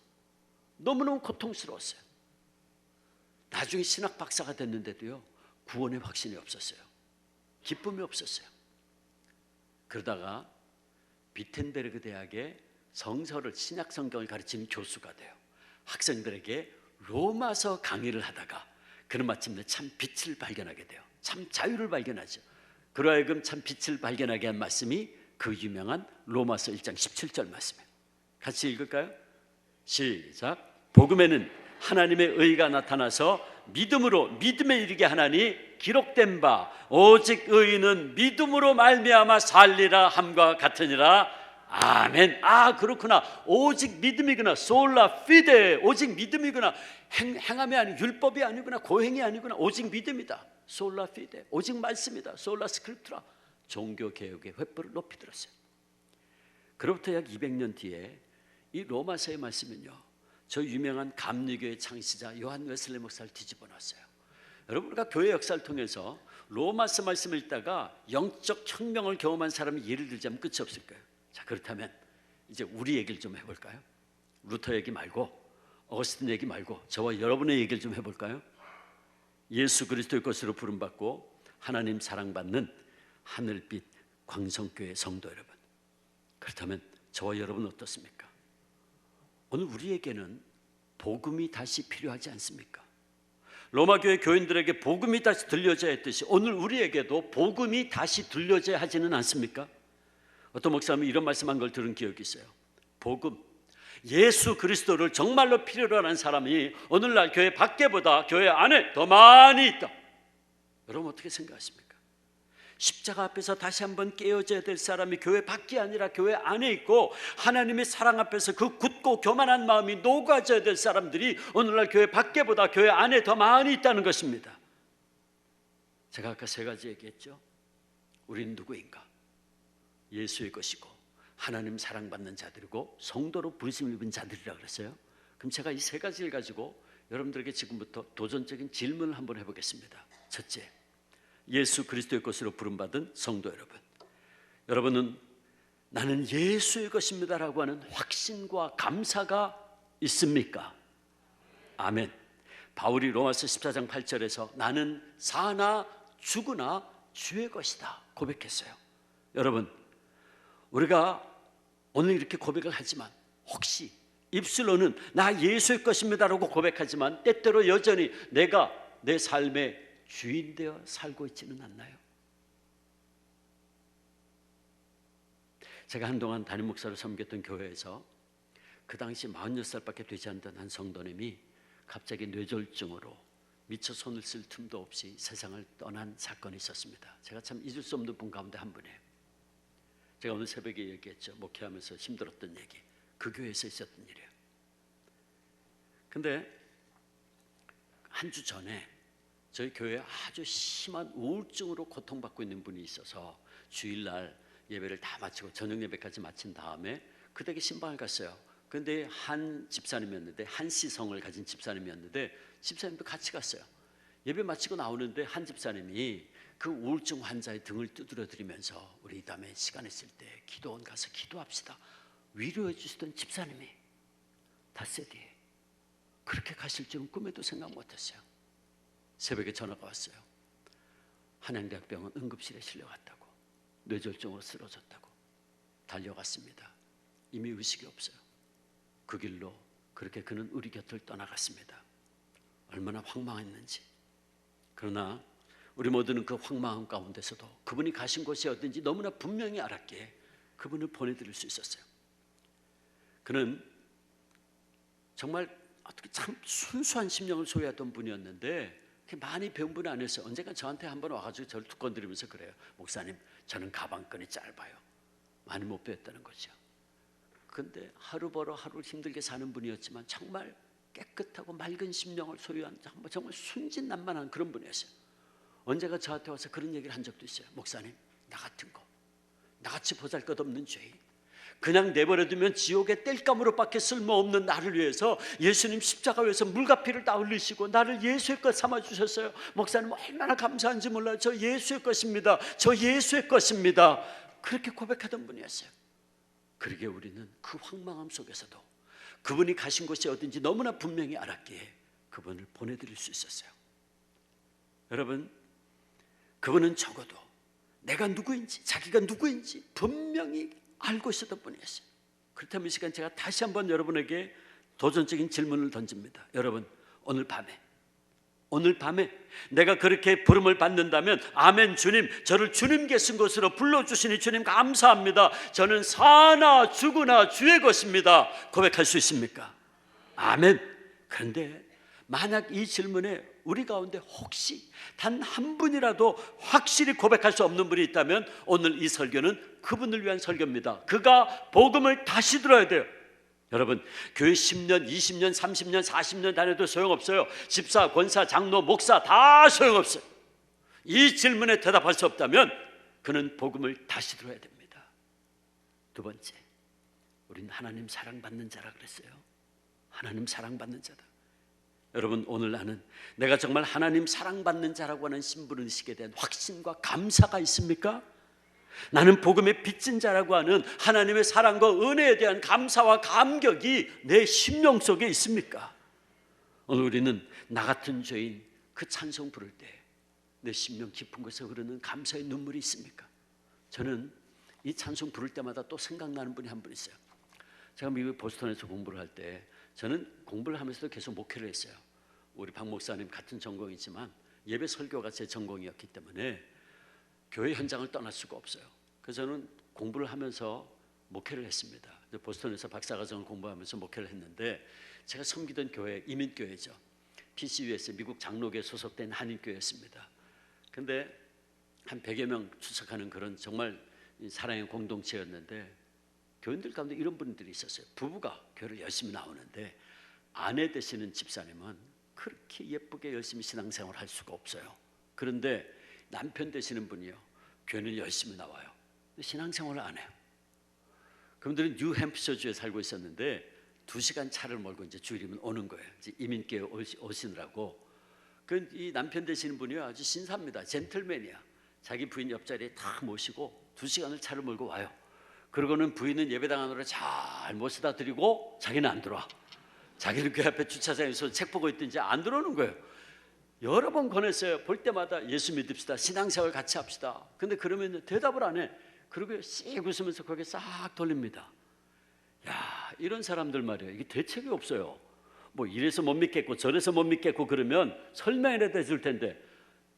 너무너무 고통스러웠어요. 나중에 신학 박사가 됐는데도요 구원의 확신이 없었어요. 기쁨이 없었어요. 그러다가 비텐베르그 대학에 성서를 신약 성경을 가르치는 교수가 돼요. 학생들에게 로마서 강의를 하다가 그는 마침내 참 빛을 발견하게 돼요. 참 자유를 발견하죠. 그러하여금 참 빛을 발견하게 한 말씀이 그 유명한 로마서 1장 17절 말씀이에요. 같이 읽을까요? 시작. 복음에는 하나님의 의가 나타나서 믿음으로 믿음에 이르게 하나니 기록된 바 오직 의인은 믿음으로 말미암아 살리라 함과 같으니라. 아멘. 아 그렇구나. 오직 믿음이구나. 솔라 피데. 오직 믿음이구나. 행함이 아니 율법이 아니구나. 고행이 아니구나. 오직 믿음이다. 솔라 피데. 오직 말씀이다. 솔라 스크립트라. 종교개혁의 횃불을 높이 들었어요. 그로부터 약 200년 뒤에 이 로마서의 말씀은요 저 유명한 감리교의 창시자 요한 웨슬리 목사를 뒤집어 놨어요. 여러분 우리가 교회 역사를 통해서 로마서 말씀을 읽다가 영적 혁명을 경험한 사람이 예를 들자면 끝이 없을 거예요. 자 그렇다면 이제 우리 얘기를 좀 해볼까요? 루터 얘기 말고 어거스틴 얘기 말고 저와 여러분의 얘기를 좀 해볼까요? 예수 그리스도의 것으로 부름받고 하나님 사랑받는 하늘빛 광성교회 성도 여러분, 그렇다면 저와 여러분 어떻습니까? 오늘 우리에게는 복음이 다시 필요하지 않습니까? 로마 교회 교인들에게 복음이 다시 들려져야 했듯이 오늘 우리에게도 복음이 다시 들려져야 하지는 않습니까? 어떤 목사님이 이런 말씀한 걸 들은 기억이 있어요. 복음, 예수 그리스도를 정말로 필요로 하는 사람이 오늘날 교회 밖에보다 교회 안에 더 많이 있다. 여러분 어떻게 생각하십니까? 십자가 앞에서 다시 한번 깨어져야 될 사람이 교회 밖이 아니라 교회 안에 있고, 하나님의 사랑 앞에서 그 굳고 교만한 마음이 녹아져야 될 사람들이 오늘날 교회 밖에보다 교회 안에 더 많이 있다는 것입니다. 제가 아까 세 가지 얘기했죠. 우리는 누구인가? 예수의 것이고 하나님 사랑받는 자들이고 성도로 부르심 입은 자들이라 그랬어요. 그럼 제가 이 세 가지를 가지고 여러분들에게 지금부터 도전적인 질문을 한번 해보겠습니다. 첫째, 예수 그리스도의 것으로 부름받은 성도 여러분, 여러분은 나는 예수의 것입니다라고 하는 확신과 감사가 있습니까? 아멘. 바울이 로마서 14장 8절에서 나는 사나 죽으나 주의 것이다 고백했어요. 여러분, 우리가 오늘 이렇게 고백을 하지만 혹시 입술로는 나 예수의 것입니다라고 고백하지만 때때로 여전히 내가 내 삶의 주인 되어 살고 있지는 않나요? 제가 한동안 담임 목사로 섬겼던 교회에서 그 당시 46살밖에 되지 않던 한 성도님이 갑자기 뇌졸중으로 미처 손을 쓸 틈도 없이 세상을 떠난 사건이 있었습니다. 제가 참 잊을 수 없는 분 가운데 한 분이에요. 제가 오늘 새벽에 얘기했죠. 목회하면서 힘들었던 얘기. 그 교회에서 있었던 일이에요. 근데 한 주 전에 저희 교회에 아주 심한 우울증으로 고통받고 있는 분이 있어서 주일날 예배를 다 마치고 저녁 예배까지 마친 다음에 그 댁에 신방을 갔어요. 그런데 한 집사님이었는데, 한시성을 가진 집사님이었는데 집사님도 같이 갔어요. 예배 마치고 나오는데 한 집사님이 그 우울증 환자의 등을 두드려 드리면서 우리 이 다음에 시간 있을 때 기도원 가서 기도합시다 위로해 주시던 집사님이 닷새 뒤에 그렇게 가실 줄은 꿈에도 생각 못했어요. 새벽에 전화가 왔어요. 한양대학병원 응급실에 실려갔다고, 뇌졸중으로 쓰러졌다고. 달려갔습니다. 이미 의식이 없어요. 그 길로 그렇게 그는 우리 곁을 떠나갔습니다. 얼마나 황망했는지. 그러나 우리 모두는 그 황망함 가운데서도 그분이 가신 곳이 어딘지 너무나 분명히 알았기에 그분을 보내드릴 수 있었어요. 그는 정말 어떻게 참 순수한 심령을 소유했던 분이었는데 많이 배운 분이 아니었어요. 언젠가 저한테 한번 와가지고 저를 툭 건드리면서 그래요. 목사님, 저는 가방끈이 짧아요. 많이 못 배웠다는 거죠. 그런데 하루 벌어 하루 힘들게 사는 분이었지만 정말 깨끗하고 맑은 심령을 소유한 정말 순진난만한 그런 분이었어요. 언제가 저한테 와서 그런 얘기를 한 적도 있어요. 목사님, 나 같은 거, 나같이 보잘것없는 죄인, 그냥 내버려두면 지옥의 땔감으로밖에 쓸모없는 나를 위해서 예수님 십자가 위에서 물과 피를 다 흘리시고 나를 예수의 것 삼아주셨어요. 목사님 얼마나 감사한지 몰라요. 저 예수의 것입니다. 저 예수의 것입니다. 그렇게 고백하던 분이었어요. 그러게 우리는 그 황망함 속에서도 그분이 가신 곳이 어딘지 너무나 분명히 알았기에 그분을 보내드릴 수 있었어요. 여러분, 그분은 적어도 내가 누구인지, 자기가 누구인지 분명히 알고 있었던 분이었어요. 그렇다면 이 시간 제가 다시 한번 여러분에게 도전적인 질문을 던집니다. 여러분, 오늘 밤에 내가 그렇게 부름을 받는다면 아멘 주님, 저를 주님께 쓴 것으로 불러주시니 주님 감사합니다. 저는 사나 죽으나 주의 것입니다. 고백할 수 있습니까? 아멘. 그런데 만약 이 질문에 우리 가운데 혹시 단 한 분이라도 확실히 고백할 수 없는 분이 있다면 오늘 이 설교는 그분을 위한 설교입니다. 그가 복음을 다시 들어야 돼요. 여러분, 교회 10년, 20년, 30년, 40년 다녀도 소용없어요. 집사, 권사, 장로, 목사 다 소용없어요. 이 질문에 대답할 수 없다면 그는 복음을 다시 들어야 됩니다. 두 번째, 우린 하나님 사랑받는 자라 그랬어요. 하나님 사랑받는 자다. 여러분, 오늘 나는 내가 정말 하나님 사랑받는 자라고 하는 신분의식에 대한 확신과 감사가 있습니까? 나는 복음의 빚진 자라고 하는 하나님의 사랑과 은혜에 대한 감사와 감격이 내 심령 속에 있습니까? 오늘 우리는 나 같은 죄인 그 찬송 부를 때 내 심령 깊은 곳에 흐르는 감사의 눈물이 있습니까? 저는 이 찬송 부를 때마다 또 생각나는 분이 한 분 있어요. 제가 미국 보스턴에서 공부를 할 때 저는 공부를 하면서도 계속 목회를 했어요. 우리 박 목사님 같은 전공이지만 예배 설교가 제 전공이었기 때문에 교회 현장을 떠날 수가 없어요. 그래서 저는 공부를 하면서 목회를 했습니다. 보스턴에서 박사과정을 공부하면서 목회를 했는데 제가 섬기던 교회 이민교회죠. PCUS 미국 장로교에 소속된 한인교회였습니다. 근데 한 100여 명 출석하는 그런 정말 사랑의 공동체였는데 교인들 가운데 이런 분들이 있었어요. 부부가 교회를 열심히 나오는데 아내 되시는 집사님은 그렇게 예쁘게 열심히 신앙생활을 할 수가 없어요. 그런데 남편 되시는 분이요, 교회는 열심히 나와요. 신앙생활을 안 해요. 그분들은 뉴햄프셔주에 살고 있었는데 2시간 차를 몰고 이제 주일이면 오는 거예요. 이제 이민교회 오시느라고. 이 남편 되시는 분이요, 아주 신사입니다. 젠틀맨이야. 자기 부인 옆자리에 다 모시고 2시간을 차를 몰고 와요. 그러고는 부인은 예배당 안으로 잘 모시다 드리고 자기는 안 들어와. 자기는 그 앞에 주차장에서 책 보고 있든지 안 들어오는 거예요. 여러 번 권했어요. 볼 때마다 예수 믿읍시다, 신앙생활 같이 합시다. 근데 그러면 대답을 안 해. 그리고 씩 웃으면서 거기에 싹 돌립니다. 야, 이런 사람들 말이에요, 이게 대책이 없어요. 뭐 이래서 못 믿겠고 저래서 못 믿겠고 그러면 설명이라도 해줄 텐데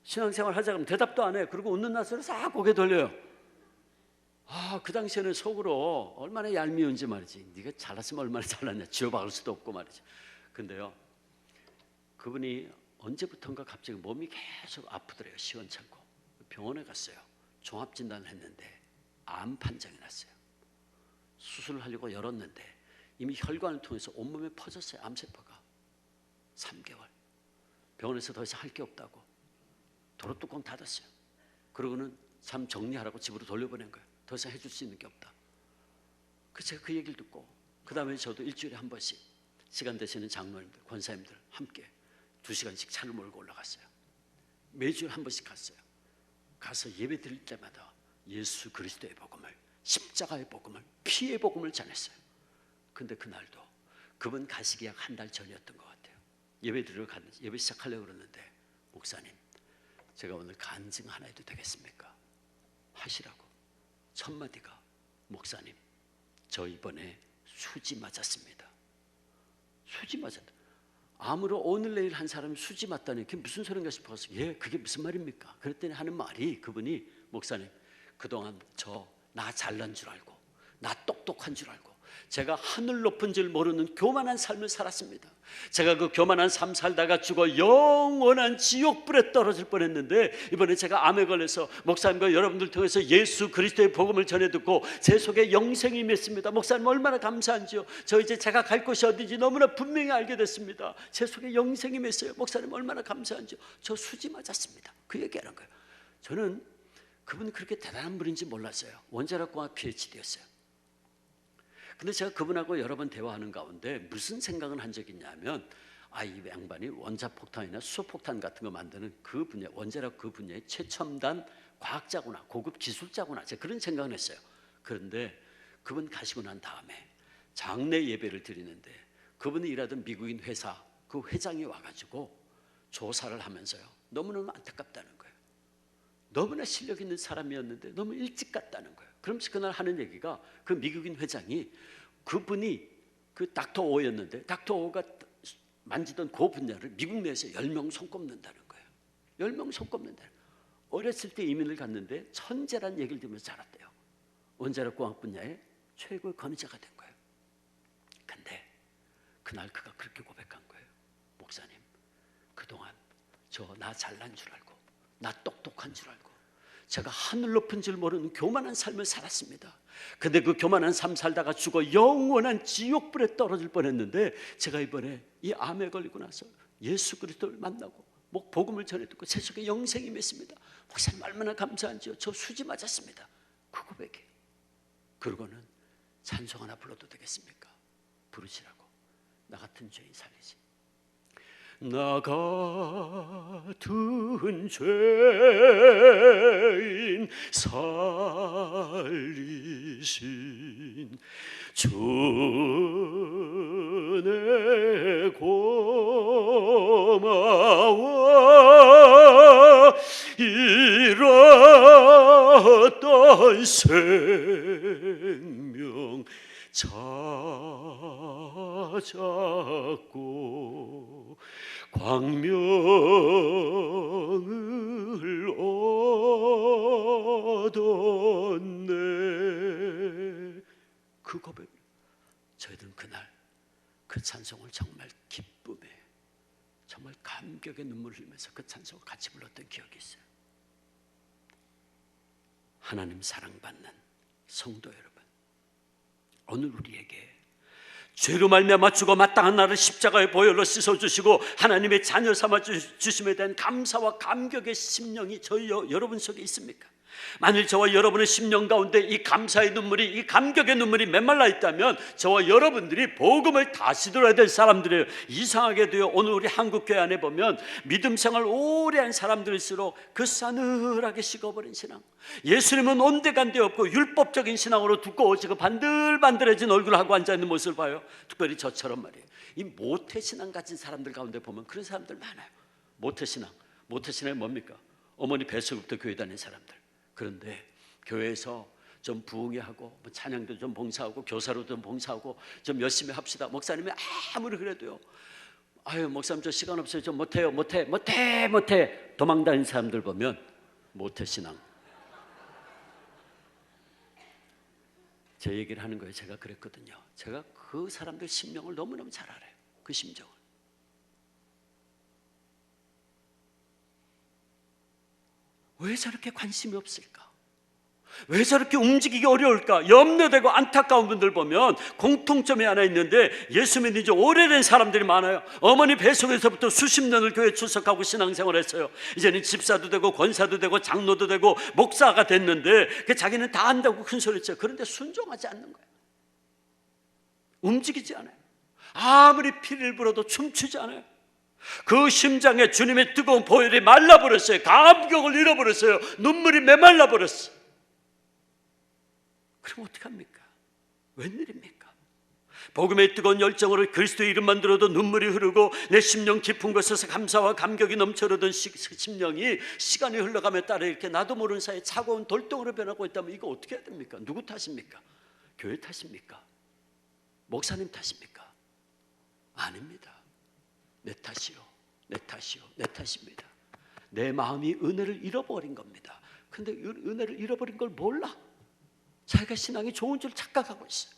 신앙생활 하자 그러면 대답도 안 해. 그리고 웃는 낯으로 싹 고개 돌려요. 그 당시에는 속으로 얼마나 얄미운지 말이지. 네가 잘났으면 얼마나 잘났냐, 지어박을 수도 없고 말이지. 근데요, 그분이 언제부턴가 갑자기 몸이 계속 아프더래요. 시원찮고. 병원에 갔어요. 종합진단을 했는데 암 판정이 났어요. 수술을 하려고 열었는데 이미 혈관을 통해서 온몸에 퍼졌어요. 암세포가. 3개월. 병원에서 더 이상 할 게 없다고 도로뚜껑 닫았어요. 그러고는 삶 정리하라고 집으로 돌려보낸 거예요. 더 이상 해줄 수 있는 게 없다. 그래서 제가 그 얘기를 듣고 그 다음에 저도 일주일에 한 번씩 시간 되시는 장로님들, 권사님들 함께 2시간씩 차를 몰고 올라갔어요. 매주 한 번씩 갔어요. 가서 예배 드릴 때마다 예수 그리스도의 복음을, 십자가의 복음을, 피의 복음을 전했어요. 근데 그날도 그분 가시기 약 한 달 전이었던 것 같아요. 예배 드리러 갔는데 예배 시작하려고 그러는데 목사님, 제가 오늘 간증 하나 해도 되겠습니까? 하시라고. 첫 마디가 목사님, 저 이번에 수지 맞았습니다. 수지 맞았다. 암으로 오늘 내일 한 사람이 수지 맞다니 그게 무슨 소린가 싶어서 그게 무슨 말입니까? 그랬더니 하는 말이, 그분이 목사님, 그동안 나 잘난 줄 알고 나 똑똑한 줄 알고 제가 하늘 높은 줄 모르는 교만한 삶을 살았습니다. 제가 그 교만한 삶 살다가 죽어 영원한 지옥불에 떨어질 뻔했는데 이번에 제가 암에 걸려서 목사님과 여러분들 통해서 예수 그리스도의 복음을 전해 듣고 제 속에 영생이 맺습니다. 목사님 얼마나 감사한지요. 저 이제 제가 갈 곳이 어딘지 너무나 분명히 알게 됐습니다. 제 속에 영생이 맺어요. 목사님 얼마나 감사한지요. 저 수지 맞았습니다. 그 얘기하는 거예요. 저는 그분이 그렇게 대단한 분인지 몰랐어요. 원자력공학 PhD였어요. 근데 제가 그분하고 여러 번 대화하는 가운데 무슨 생각을 한 적이 있냐면 이 양반이 원자폭탄이나 수소폭탄 같은 거 만드는 그 분야, 원자력 그 분야의 최첨단 과학자구나, 고급 기술자구나, 제가 그런 생각을 했어요. 그런데 그분 가시고 난 다음에 장례 예배를 드리는데 그분이 일하던 미국인 회사 그 회장이 와가지고 조사를 하면서요, 너무너무 안타깝다는 거예요. 너무나 실력 있는 사람이었는데 너무 일찍 갔다는 거예요. 그러면서 그날 하는 얘기가, 그 미국인 회장이 그분이 그 닥터 오였는데 닥터 오가 만지던 그 분야를 미국 내에서 10명 손꼽는다는 거예요. 10명 손꼽는다는 거예요. 어렸을 때 이민을 갔는데 천재란 얘기를 들으면서 자랐대요. 원자력공학 분야의 최고의 권위자가 된 거예요. 근데 그날 그가 그렇게 고백한 거예요. 목사님, 그동안 나 잘난 줄 알고 나 똑똑한 줄 알고 제가 하늘 높은 줄 모르는 교만한 삶을 살았습니다. 근데 그 교만한 삶 살다가 죽어 영원한 지옥불에 떨어질 뻔했는데 제가 이번에 이 암에 걸리고 나서 예수 그리스도를 만나고 복음을 전해 듣고 제 속에 영생이 맺습니다. 목사님 얼마나 감사한지요. 저 수지 맞았습니다. 그 고백이에요. 그러고는 찬송 하나 불러도 되겠습니까? 부르시라고. 나 같은 죄인 살리지. 나 같은 죄인 살리신 주내 고마워. 이런 어떤 생명 찾았고 광명을 얻었네. 그 고백, 저희들은 그날 그 찬송을 정말 기쁨에, 정말 감격의 눈물을 흘리면서 그 찬송을 같이 불렀던 기억이 있어요. 하나님 사랑받는 성도 여러분, 오늘 우리에게 죄로 말미암아 죽어 마땅한 나를 십자가의 보혈로 씻어주시고 하나님의 자녀 삼아 주심에 대한 감사와 감격의 심령이 저희 여러분 속에 있습니까? 만일 저와 여러분의 심령 가운데 이 감사의 눈물이, 이 감격의 눈물이 메말라 있다면 저와 여러분들이 복음을 다시 들어야 될 사람들이에요. 이상하게도요, 오늘 우리 한국교회 안에 보면 믿음 생활 오래 한 사람들일수록 그 싸늘하게 식어버린 신앙, 예수님은 온데간데 없고 율법적인 신앙으로 두꺼워지고 반들반들해진 얼굴을 하고 앉아있는 모습을 봐요. 특별히 저처럼 말이에요. 이 모태신앙 가진 사람들 가운데 보면 그런 사람들 많아요. 모태신앙이 뭡니까? 어머니 뱃속부터 교회 다니는 사람들. 그런데 교회에서 좀 부흥회 하고 찬양도 좀 봉사하고 교사로 좀 봉사하고 좀 열심히 합시다. 목사님이 아무리 그래도요, 아유 목사님 저 시간 없어요, 좀 못해 도망다니는 사람들 보면 모태신앙. 제 얘기를 하는 거예요. 제가 그랬거든요. 제가 그 사람들 심령을 너무너무 잘 알아요. 그 심정을. 왜 저렇게 관심이 없을까? 왜 저렇게 움직이기 어려울까? 염려되고 안타까운 분들 보면 공통점이 하나 있는데, 예수 믿는 지 오래된 사람들이 많아요. 어머니 뱃속에서부터 수십 년을 교회 출석하고 신앙생활을 했어요. 이제는 집사도 되고 권사도 되고 장로도 되고 목사가 됐는데 자기는 다 안다고 큰 소리 쳐요. 그런데 순종하지 않는 거예요. 움직이지 않아요. 아무리 피를 불어도 춤추지 않아요. 그 심장에 주님의 뜨거운 보혈이 말라버렸어요. 감격을 잃어버렸어요. 눈물이 메말라버렸어요. 그럼 어떡합니까? 웬일입니까? 복음의 뜨거운 열정으로 그리스도의 이름만 들어도 눈물이 흐르고 내 심령 깊은 곳에서 감사와 감격이 넘쳐흐르던 심령이 시간이 흘러감에 따라 이렇게 나도 모르는 사이에 차가운 돌덩이로 변하고 있다면 이거 어떻게 해야 됩니까? 누구 탓입니까? 교회 탓입니까? 목사님 탓입니까? 아닙니다. 내 탓입니다. 내 마음이 은혜를 잃어버린 겁니다. 근데 은혜를 잃어버린 걸 몰라. 자기가 신앙이 좋은 줄 착각하고 있어요.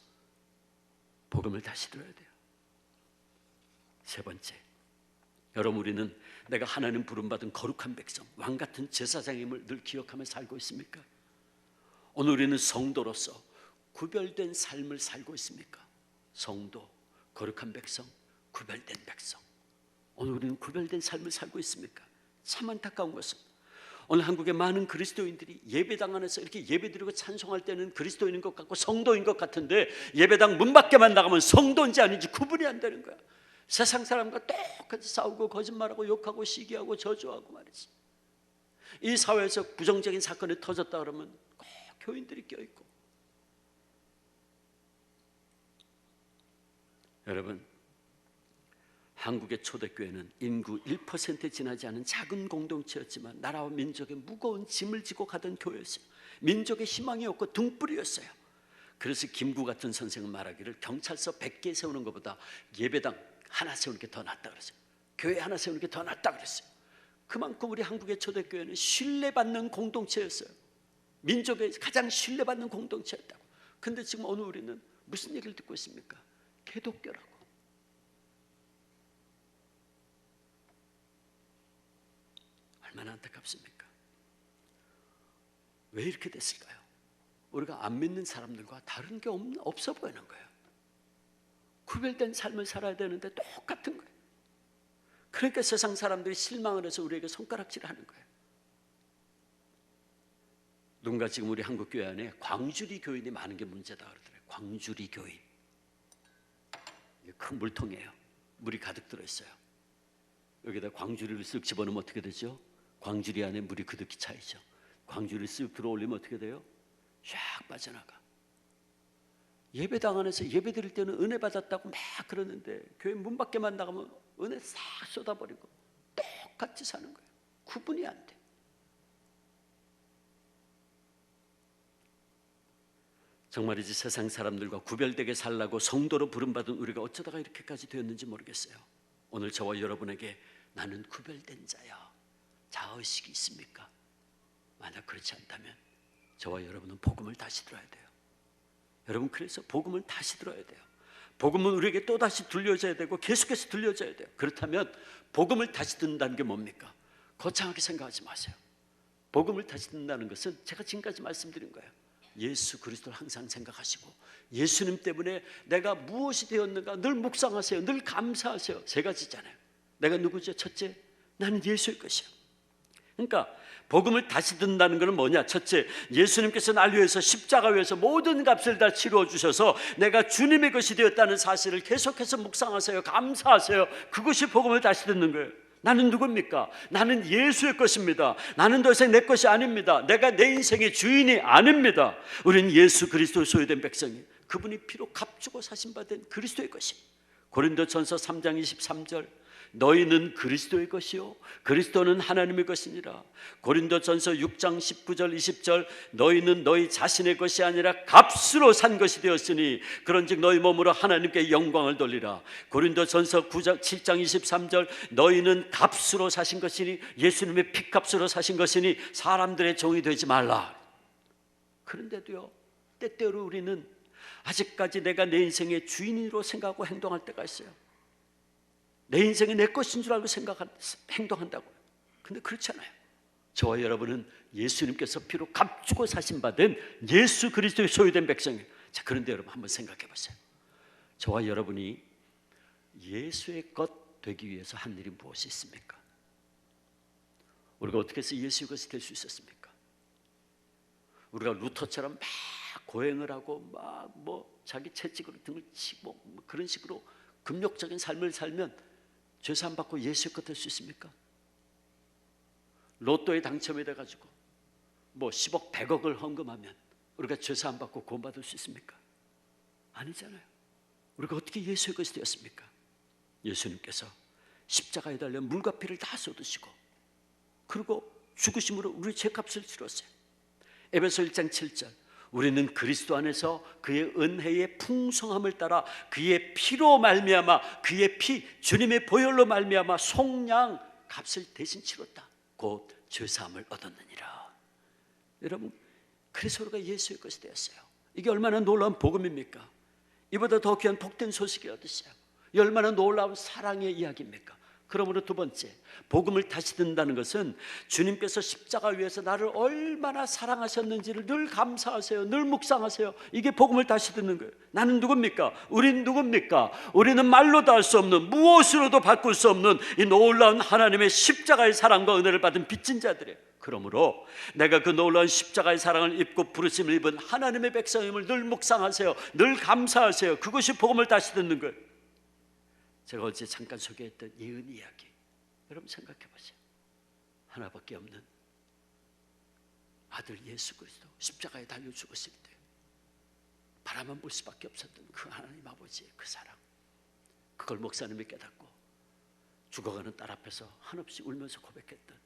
복음을 다시 들어야 돼요. 세 번째, 여러분, 우리는 내가 하나님 부름받은 거룩한 백성, 왕같은 제사장임을 늘 기억하며 살고 있습니까? 오늘 우리는 성도로서 구별된 삶을 살고 있습니까? 성도, 거룩한 백성, 구별된 백성. 오늘 우리는 구별된 삶을 살고 있습니까? 참 안타까운 것은 오늘 한국의 많은 그리스도인들이 예배당 안에서 이렇게 예배드리고 찬송할 때는 그리스도인인 것 같고 성도인 것 같은데 예배당 문 밖에만 나가면 성도인지 아닌지 구분이 안 되는 거야. 세상 사람과 똑같이 싸우고 거짓말하고 욕하고 시기하고 저주하고 말이지. 이 사회에서 부정적인 사건이 터졌다 그러면 꼭 교인들이 껴있고. 여러분, 한국의 초대교회는 인구 1% 지나지 않은 작은 공동체였지만 나라와 민족의 무거운 짐을 지고 가던 교회였어요. 민족의 희망이었고 등불이었어요. 그래서 김구 같은 선생은 말하기를 경찰서 100개 세우는 것보다 예배당 하나 세우는 게 더 낫다 그랬어요. 교회 하나 세우는 게 더 낫다 그랬어요. 그만큼 우리 한국의 초대교회는 신뢰받는 공동체였어요. 민족의 가장 신뢰받는 공동체였다고. 근데 지금 오늘 우리는 무슨 얘기를 듣고 있습니까? 개독교라고. 얼마나 안타깝습니까? 왜 이렇게 됐을까요? 우리가 안 믿는 사람들과 다른 게 없어 보이는 거예요. 구별된 삶을 살아야 되는데 똑같은 거예요. 그러니까 세상 사람들이 실망을 해서 우리에게 손가락질을 하는 거예요. 누군가 지금 우리 한국교회 안에 광주리 교인이 많은 게 문제다 그러더라고요. 광주리 교인. 이게 큰 물통이에요. 물이 가득 들어있어요. 여기다 광주리를 쓱 집어넣으면 어떻게 되죠? 광주리 안에 물이 그득히 차있죠. 광주리를 쓱 들어올리면 어떻게 돼요? 쫙 빠져나가. 예배당 안에서 예배 드릴 때는 은혜 받았다고 막 그러는데 교회 문 밖에만 나가면 은혜 싹 쏟아버리고 똑같이 사는 거예요. 구분이 안 돼. 정말이지 세상 사람들과 구별되게 살라고 성도로 부름받은 우리가 어쩌다가 이렇게까지 되었는지 모르겠어요. 오늘 저와 여러분에게 나는 구별된 자야, 자의식이 있습니까? 만약 그렇지 않다면 저와 여러분은 복음을 다시 들어야 돼요. 여러분, 그래서 복음을 다시 들어야 돼요. 복음은 우리에게 또다시 들려져야 되고 계속해서 들려져야 돼요. 그렇다면 복음을 다시 듣는다는 게 뭡니까? 거창하게 생각하지 마세요. 복음을 다시 듣는다는 것은 제가 지금까지 말씀드린 거예요. 예수 그리스도를 항상 생각하시고 예수님 때문에 내가 무엇이 되었는가 늘 묵상하세요. 늘 감사하세요. 세 가지잖아요. 내가 누구죠? 첫째, 나는 예수의 것이야. 그러니까 복음을 다시 듣는다는 것은 뭐냐? 첫째, 예수님께서 날 위해서 십자가 위에서 모든 값을 다 치루어 주셔서 내가 주님의 것이 되었다는 사실을 계속해서 묵상하세요. 감사하세요. 그것이 복음을 다시 듣는 거예요. 나는 누굽니까? 나는 예수의 것입니다. 나는 더 이상 내 것이 아닙니다. 내가 내 인생의 주인이 아닙니다. 우리는 예수 그리스도의 소유된 백성이, 그분이 피로 값주고 사신 바 된 그리스도의 것입니다. 고린도전서 3장 23절, 너희는 그리스도의 것이요 그리스도는 하나님의 것이니라. 고린도전서 6장 19절 20절, 너희는 너희 자신의 것이 아니라 값으로 산 것이 되었으니 그런즉 너희 몸으로 하나님께 영광을 돌리라. 고린도전서 9장 7장 23절, 너희는 값으로 사신 것이니, 예수님의 피값으로 사신 것이니 사람들의 종이 되지 말라. 그런데도요, 때때로 우리는 아직까지 내가 내 인생의 주인으로 생각하고 행동할 때가 있어요. 내 인생이 내 것인 줄 알고 행동한다고요. 근데 그렇지 않아요. 저와 여러분은 예수님께서 피로 값주고 사신 바 된 예수 그리스도의 소유된 백성이에요. 자, 그런데 여러분 한번 생각해 보세요. 저와 여러분이 예수의 것 되기 위해서 한 일이 무엇이 있습니까? 우리가 어떻게 해서 예수의 것이 될 수 있었습니까? 우리가 루터처럼 막 고행을 하고 막 자기 채찍으로 등을 치고 그런 식으로 금욕적인 삶을 살면 죄사함 받고 예수의 것 될 수 있습니까? 로또에 당첨이 돼가지고 10억 100억을 헌금하면 우리가 죄사함 받고 구원받을 수 있습니까? 아니잖아요. 우리가 어떻게 예수의 것이 되었습니까? 예수님께서 십자가에 달려 물과 피를 다 쏟으시고 그리고 죽으심으로 우리 죄값을 치렀어요. 에베소 1장 7절, 우리는 그리스도 안에서 그의 은혜의 풍성함을 따라 그의 피로 말미암아, 그의 피, 주님의 보혈로 말미암아 속량 값을 대신 치렀다. 곧 죄사함을 얻었느니라. 여러분, 그래서 우리가 예수의 것이 되었어요. 이게 얼마나 놀라운 복음입니까? 이보다 더 귀한 복된 소식이 어딨어요? 이 얼마나 놀라운 사랑의 이야기입니까? 그러므로 두 번째, 복음을 다시 듣는다는 것은 주님께서 십자가 위에서 나를 얼마나 사랑하셨는지를 늘 감사하세요. 늘 묵상하세요. 이게 복음을 다시 듣는 거예요. 나는 누굽니까? 우린 누굽니까? 우리는 말로도 할 수 없는, 무엇으로도 바꿀 수 없는 이 놀라운 하나님의 십자가의 사랑과 은혜를 받은 빚진 자들이에요. 그러므로 내가 그 놀라운 십자가의 사랑을 입고 부르심을 입은 하나님의 백성임을 늘 묵상하세요. 늘 감사하세요. 그것이 복음을 다시 듣는 거예요. 제가 어제 잠깐 소개했던 예은 이야기, 여러분 생각해 보세요. 하나밖에 없는 아들 예수 그리스도 십자가에 달려 죽었을 때 바라만 볼 수밖에 없었던 그 하나님 아버지의 그 사랑, 그걸 목사님이 깨닫고 죽어가는 딸 앞에서 한없이 울면서 고백했던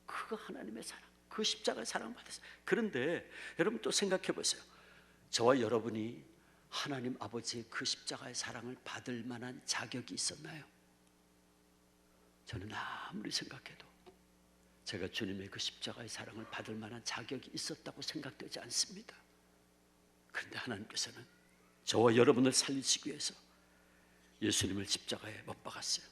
그 하나님의 사랑, 그 십자가의 사랑 받았어요. 그런데 여러분 또 생각해 보세요. 저와 여러분이 하나님 아버지의 그 십자가의 사랑을 받을 만한 자격이 있었나요? 저는 아무리 생각해도 제가 주님의 그 십자가의 사랑을 받을 만한 자격이 있었다고 생각되지 않습니다. 그런데 하나님께서는 저와 여러분을 살리시기 위해서 예수님을 십자가에 못 박았어요.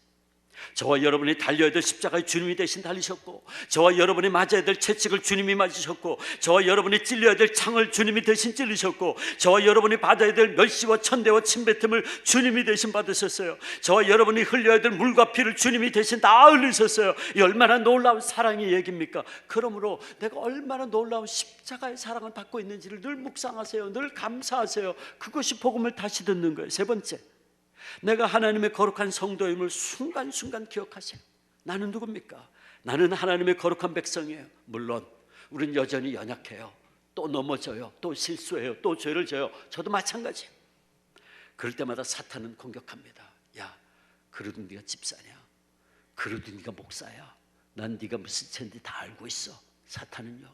저와 여러분이 달려야 될 십자가의 주님이 대신 달리셨고, 저와 여러분이 맞아야 될 채찍을 주님이 맞으셨고, 저와 여러분이 찔려야 될 창을 주님이 대신 찔리셨고, 저와 여러분이 받아야 될 멸시와 천대와 침뱉음을 주님이 대신 받으셨어요. 저와 여러분이 흘려야 될 물과 피를 주님이 대신 다 흘리셨어요. 이 얼마나 놀라운 사랑의 얘기입니까? 그러므로 내가 얼마나 놀라운 십자가의 사랑을 받고 있는지를 늘 묵상하세요. 늘 감사하세요. 그것이 복음을 다시 듣는 거예요. 세 번째, 내가 하나님의 거룩한 성도임을 순간순간 기억하세요. 나는 누굽니까? 나는 하나님의 거룩한 백성이에요. 물론 우린 여전히 연약해요. 또 넘어져요. 또 실수해요. 또 죄를 져요. 저도 마찬가지예요. 그럴 때마다 사탄은 공격합니다. 야, 그래도 네가 집사냐? 그래도 네가 목사야? 난 네가 무슨 죄인지 다 알고 있어. 사탄은요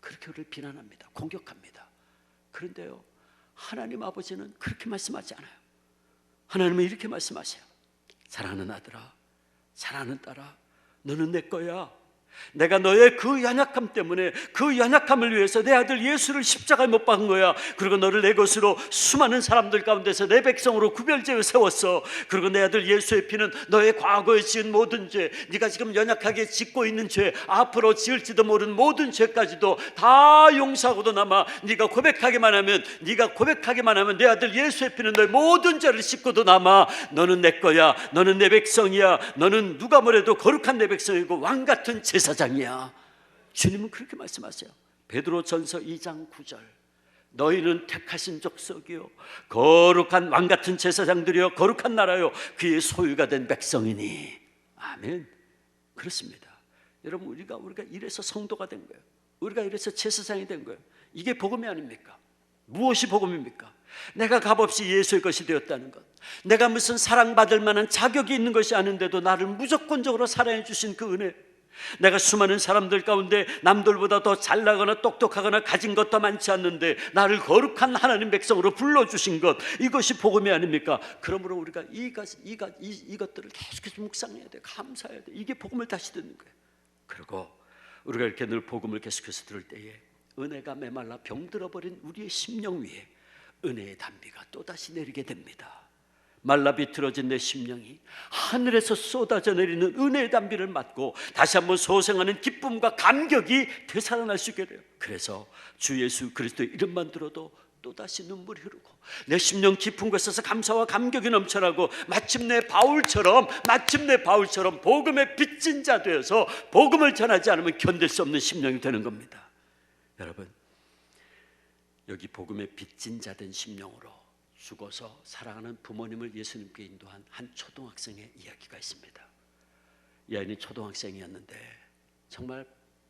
그렇게 우리를 비난합니다. 공격합니다. 그런데요, 하나님 아버지는 그렇게 말씀하지 않아요. 하나님은 이렇게 말씀하세요. 사랑하는 아들아, 사랑하는 딸아, 너는 내 거야. 내가 너의 그 연약함 때문에, 그 연약함을 위해서 내 아들 예수를 십자가에 못 박은 거야. 그리고 너를 내 것으로 수많은 사람들 가운데서 내 백성으로 구별지어 세웠어. 그리고 내 아들 예수의 피는 너의 과거에 지은 모든 죄, 네가 지금 연약하게 짓고 있는 죄, 앞으로 지을지도 모르는 모든 죄까지도 다 용서하고도 남아 네가 고백하기만 하면 내 아들 예수의 피는 너의 모든 죄를 씻고도 남아. 너는 내 거야. 너는 내 백성이야. 너는 누가 뭐래도 거룩한 내 백성이고 왕같은 제사장이야. 주님은 그렇게 말씀하세요. 베드로전서 2장 9절. 너희는 택하신 족속이요 거룩한 왕같은 제사장들이요 거룩한 나라요 그의 소유가 된 백성이니. 아멘. 그렇습니다. 여러분, 우리가 이래서 성도가 된 거예요. 우리가 이래서 제사장이 된 거예요. 이게 복음이 아닙니까? 무엇이 복음입니까? 내가 값없이 예수의 것이 되었다는 것, 내가 무슨 사랑받을 만한 자격이 있는 것이 아닌데도 나를 무조건적으로 사랑해 주신 그 은혜, 내가 수많은 사람들 가운데 남들보다 더 잘나거나 똑똑하거나 가진 것 더 많지 않는데 나를 거룩한 하나님 백성으로 불러주신 것, 이것이 복음이 아닙니까? 그러므로 우리가 이것들을 계속해서 묵상해야 돼요. 감사해야 돼요. 이게 복음을 다시 듣는 거예요. 그리고 우리가 이렇게 늘 복음을 계속해서 들을 때에 은혜가 메말라 병들어버린 우리의 심령 위에 은혜의 단비가 또다시 내리게 됩니다. 말라 비틀어진 내 심령이 하늘에서 쏟아져 내리는 은혜의 단비를 맞고 다시 한번 소생하는 기쁨과 감격이 되살아날 수 있게 돼요. 그래서 주 예수 그리스도의 이름만 들어도 또다시 눈물이 흐르고 내 심령 깊은 곳에서 감사와 감격이 넘쳐나고 마침내 바울처럼 복음의 빚진 자 되어서 복음을 전하지 않으면 견딜 수 없는 심령이 되는 겁니다. 여러분, 여기 복음의 빚진 자 된 심령으로 죽어서 사랑하는 부모님을 예수님께 인도한 한 초등학생의 이야기가 있습니다. 이 아이는 초등학생이었는데 정말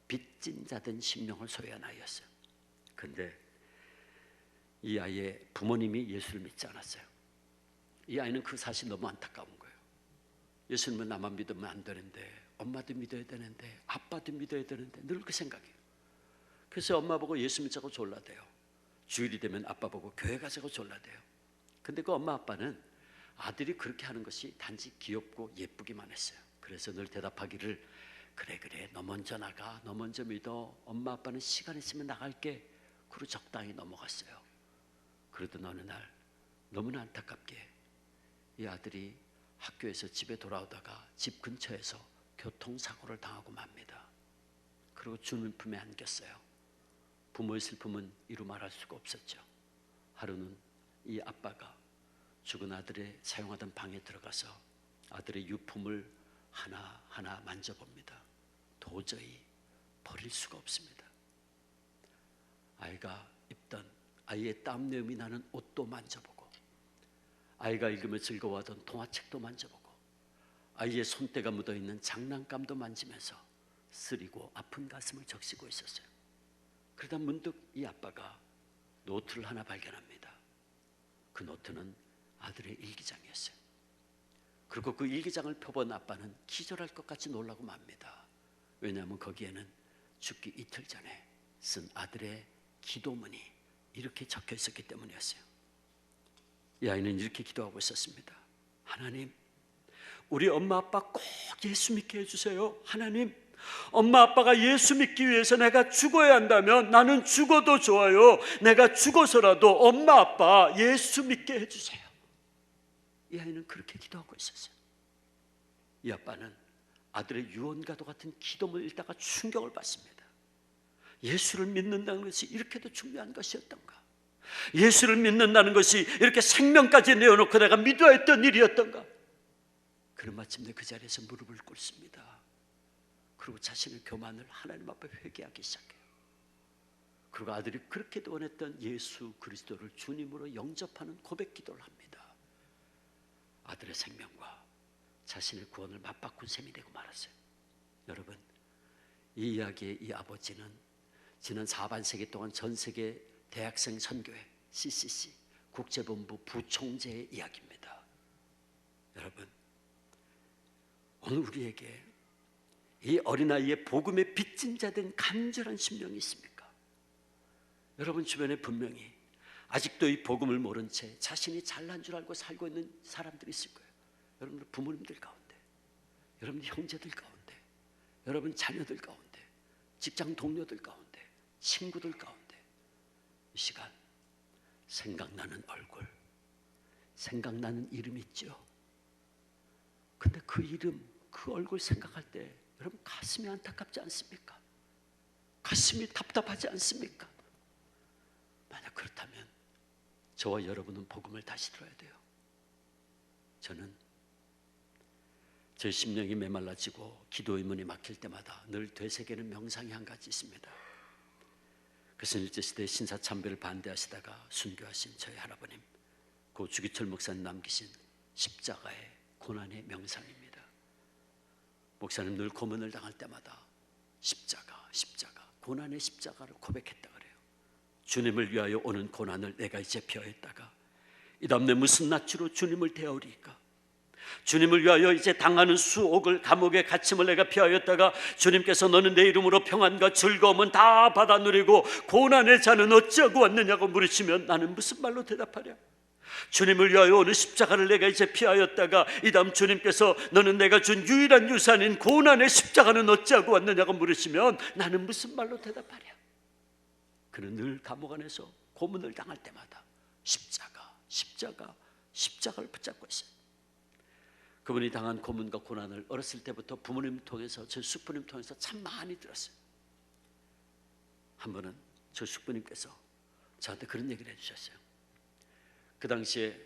빚진 자 된 심령을 소유한 아이였어요. 그런데 이 아이의 부모님이 예수를 믿지 않았어요. 이 아이는 그 사실이 너무 안타까운 거예요. 예수님은 나만 믿으면 안 되는데, 엄마도 믿어야 되는데, 아빠도 믿어야 되는데, 늘 그 생각이에요. 그래서 엄마 보고 예수 믿자고 졸라대요. 주일이 되면 아빠 보고 교회 가자고 졸라대요. 근데 그 엄마 아빠는 아들이 그렇게 하는 것이 단지 귀엽고 예쁘기만 했어요. 그래서 늘 대답하기를, 그래 너 먼저 나가, 너 먼저 믿어, 엄마 아빠는 시간 있으면 나갈게. 그리고 적당히 넘어갔어요. 그러던 어느 날 너무나 안타깝게 이 아들이 학교에서 집에 돌아오다가 집 근처에서 교통사고를 당하고 맙니다. 그리고 주님 품에 안겼어요. 부모의 슬픔은 이루 말할 수가 없었죠. 하루는 이 아빠가 죽은 아들의 사용하던 방에 들어가서 아들의 유품을 하나하나 만져봅니다. 도저히 버릴 수가 없습니다. 아이가 입던 아이의 땀내음이 나는 옷도 만져보고, 아이가 읽으며 즐거워하던 동화책도 만져보고, 아이의 손때가 묻어있는 장난감도 만지면서 쓰리고 아픈 가슴을 적시고 있었어요. 그러다 문득 이 아빠가 노트를 하나 발견합니다. 그 노트는 아들의 일기장이었어요. 그리고 그 일기장을 펴본 아빠는 기절할 것 같이 놀라고 맙니다. 왜냐하면 거기에는 죽기 이틀 전에 쓴 아들의 기도문이 이렇게 적혀 있었기 때문이었어요. 이 아이는 이렇게 기도하고 있었습니다. 하나님, 우리 엄마 아빠 꼭 예수 믿게 해주세요. 하나님, 엄마 아빠가 예수 믿기 위해서 내가 죽어야 한다면 나는 죽어도 좋아요. 내가 죽어서라도 엄마 아빠 예수 믿게 해주세요. 이 아이는 그렇게 기도하고 있었어요. 이 아빠는 아들의 유언과도 같은 기도문을 읽다가 충격을 받습니다. 예수를 믿는다는 것이 이렇게도 중요한 것이었던가? 예수를 믿는다는 것이 이렇게 생명까지 내어놓고 내가 믿어야 했던 일이었던가? 그는 마침내 그 자리에서 무릎을 꿇습니다. 그리고 자신의 교만을 하나님 앞에 회개하기 시작해요. 그리고 아들이 그렇게도 원했던 예수 그리스도를 주님으로 영접하는 고백 기도를 합니다. 아들의 생명과 자신의 구원을 맞바꾼 셈이 되고 말았어요. 여러분, 이 이야기의 이 아버지는 지난 4반세기 동안 전 세계 대학생 선교회 CCC 국제본부 부총재의 이야기입니다. 여러분, 오늘 우리에게 이 어린아이의 복음의 빚진 자 된 간절한 심령이 있습니까? 여러분 주변에 분명히 아직도 이 복음을 모른 채 자신이 잘난 줄 알고 살고 있는 사람들이 있을 거예요. 여러분 부모님들 가운데, 여러분 형제들 가운데, 여러분 자녀들 가운데, 직장 동료들 가운데, 친구들 가운데 이 시간 생각나는 얼굴, 생각나는 이름 있죠. 근데 그 이름, 그 얼굴 생각할 때 여러분 가슴이 안타깝지 않습니까? 가슴이 답답하지 않습니까? 만약 그렇다면 저와 여러분은 복음을 다시 들어야 돼요. 저는 제 심령이 메말라지고 기도의 문이 막힐 때마다 늘 되새기는 명상이 한 가지 있습니다. 그것은 일제시대 신사참배를 반대하시다가 순교하신 저희 할아버님, 고 주기철 목사님 남기신 십자가의 고난의 명상입니다. 목사님 늘 고문을 당할 때마다 십자가, 십자가, 고난의 십자가를 고백했다 그래요. 주님을 위하여 오는 고난을 내가 이제 피하였다가 이 다음에 무슨 낯으로 주님을 대하오리까? 주님을 위하여 이제 당하는 수옥을, 감옥의 갇힘을 내가 피하였다가 주님께서 너는 내 이름으로 평안과 즐거움은 다 받아 누리고 고난의 자는 어찌하고 왔느냐고 물으시면 나는 무슨 말로 대답하랴? 주님을 위하여 오는 십자가를 내가 이제 피하였다가 이 다음 주님께서 너는 내가 준 유일한 유산인 고난의 십자가는 어찌하고 왔느냐고 물으시면 나는 무슨 말로 대답하랴? 그는 늘 감옥 안에서 고문을 당할 때마다 십자가, 십자가, 십자가를 붙잡고 있어요. 그분이 당한 고문과 고난을 어렸을 때부터 부모님 통해서, 저 숙부님 통해서 참 많이 들었어요. 한 번은 저 숙부님께서 저한테 그런 얘기를 해주셨어요. 그 당시에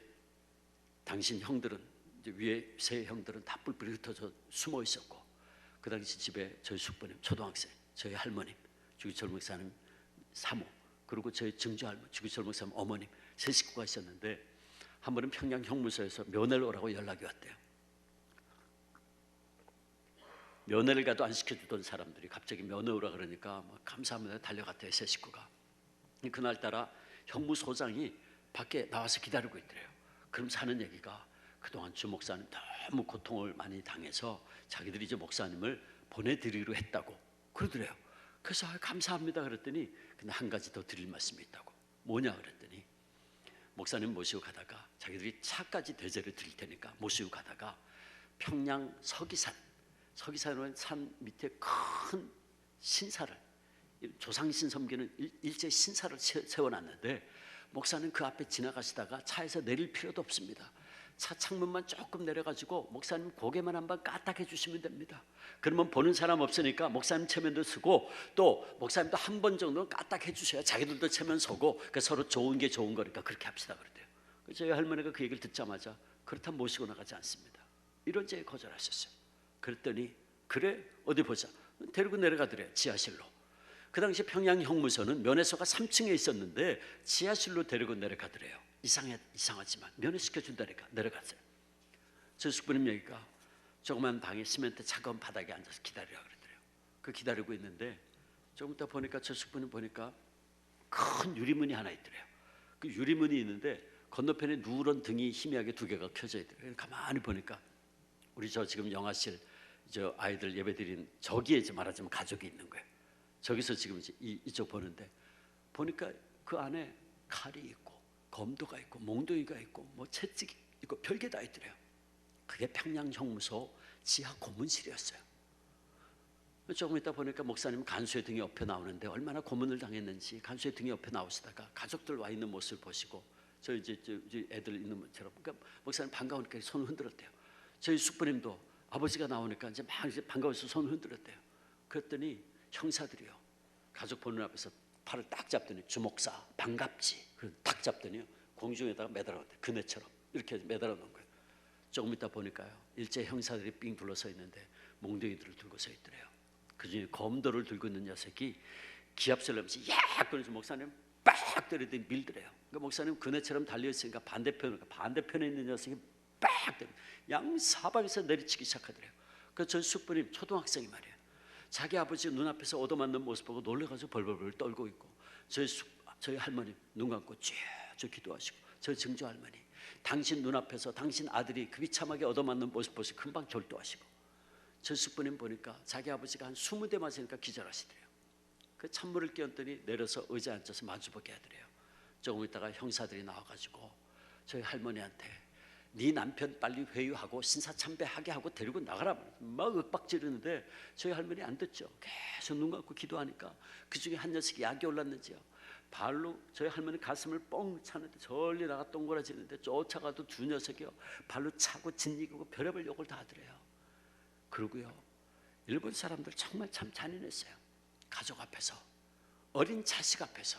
당신 형들은, 이제 위에 세 형들은 다 뿔뿔이 흩어져 숨어 있었고, 그 당시 집에 저희 숙부님 초등학생, 저희 할머님 주기철 목사님 사모, 그리고 저희 증조 할머니 주기철 목사님 어머님 세 식구가 있었는데 한 번은 평양 형무소에서 면회를 오라고 연락이 왔대요. 면회를 가도 안 시켜주던 사람들이 갑자기 면회 오라 그러니까 감사합니다 달려갔대요, 세 식구가. 그날따라 형무소장이 밖에 나와서 기다리고 있더래요. 그러면서 하는 얘기가 그동안 주 목사님 너무 고통을 많이 당해서 자기들이 이제 목사님을 보내드리기로 했다고 그러더래요. 그래서 감사합니다 그랬더니 근데 한 가지 더 드릴 말씀이 있다고. 뭐냐 그랬더니 목사님 모시고 가다가 자기들이 차까지 대접을 드릴 테니까 모시고 가다가 평양 서기산은 산 밑에 큰 신사를, 조상신 섬기는 일제 신사를 세워놨는데 목사님 그 앞에 지나가시다가 차에서 내릴 필요도 없습니다. 차 창문만 조금 내려가지고 목사님 고개만 한번 까딱 해주시면 됩니다. 그러면 보는 사람 없으니까 목사님 체면도 쓰고 또 목사님도 한 번 정도는 까딱 해주셔야 자기들도 체면 서고 그러니까 서로 좋은 게 좋은 거니까 그렇게 합시다 그러대요. 저희 할머니가 그 얘기를 듣자마자 그렇다면 모시고 나가지 않습니다. 이런 제에 거절하셨어요. 그랬더니 그래 어디 보자 데리고 내려가더래요. 지하실로. 그 당시 평양 형무소는 면회소가 3층에 있었는데 지하실로 데리고 내려가더래요. 이상하지만 면회시켜준다니까 내려갔어요. 저 숙부님 얘기가 조그만 방에 시멘트 차가운 바닥에 앉아서 기다리라 그러더래요. 그 기다리고 있는데 조금 있다 보니까 저 숙부님 보니까 큰 유리문이 하나 있더래요. 그 유리문이 있는데 건너편에 누런 등이 희미하게 두 개가 켜져 있더래요. 가만히 보니까 우리 저 지금 영화실 저 아이들 예배드린 저기에 이제 말하자면 가족이 있는 거예요. 저기서 지금 이쪽 보는데 보니까 그 안에 칼이 있고 검도가 있고 몽둥이가 있고 뭐 채찍이 있고 별게 다 있더래요. 그게 평양 형무소 지하 고문실이었어요. 조금 있다 보니까 목사님 간수의 등이 옆에 나오는데 얼마나 고문을 당했는지 간수의 등이 옆에 나오시다가 가족들 와 있는 모습을 보시고 저 이제 애들 있는 것처럼 그러니까 목사님 반가우니까 손을 흔들었대요. 저희 숙부님도 아버지가 나오니까 이제 막 이제 반가워서 손을 흔들었대요. 그랬더니 형사들이요 가족 보는 앞에서 팔을 딱 잡더니 주목사 반갑지 딱 잡더니 공중에다가 매달아놨대요. 그네처럼 이렇게 매달아 놓은 거예요. 조금 있다 보니까요 일제 형사들이 삥 둘러서 있는데 몽둥이들을 들고 서 있더래요. 그중에 검도를 들고 있는 녀석이 기합소리를 하면서 야! 그러면서 목사님 빡 때리더니 밀더래요. 그러니까 목사님 그네처럼 달려있으니까 반대편에 있는 녀석이 빡 때려 양 사방에서 내리치기 시작하더래요. 그 전 숙부님 초등학생이 말이에요. 자기 아버지 눈앞에서 얻어맞는 모습 보고 놀래가지고 벌벌벌 떨고 있고 저희 할머니 눈 감고 쭉 기도하시고 저희 증조 할머니 당신 눈앞에서 당신 아들이 그 비참하게 얻어맞는 모습 보시고 금방 절도하시고 저 숙부님 보니까 자기 아버지가 한 20대 맞으니까 기절하시더래요. 그 찬물을 끼얹더니 내려서 의자에 앉아서 마주보게 하더래요. 조금 있다가 형사들이 나와가지고 저희 할머니한테 네 남편 빨리 회유하고 신사참배하게 하고 데리고 나가라 막 윽박지르는데 저희 할머니 안 듣죠. 계속 눈 감고 기도하니까 그 중에 한 녀석이 약이 올랐는지요. 발로 저희 할머니 가슴을 뻥 차는데 저리 나가 동그라지는데 쫓아가도 두 녀석이요 발로 차고 짓이고 별의별 욕을 다 하더래요. 그러고요 일본 사람들 정말 참 잔인했어요. 가족 앞에서 어린 자식 앞에서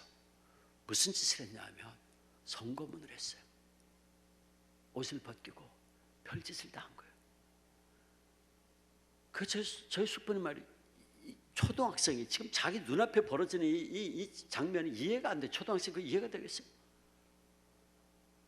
무슨 짓을 했냐 하면 성고문을 했어요. 옷을 벗기고 별짓을 다 한 거예요. 그 저희 숙부님 말이 초등학생이 지금 자기 눈앞에 벌어지는 이 장면이 이해가 안 돼. 초등학생 그 이해가 되겠어요?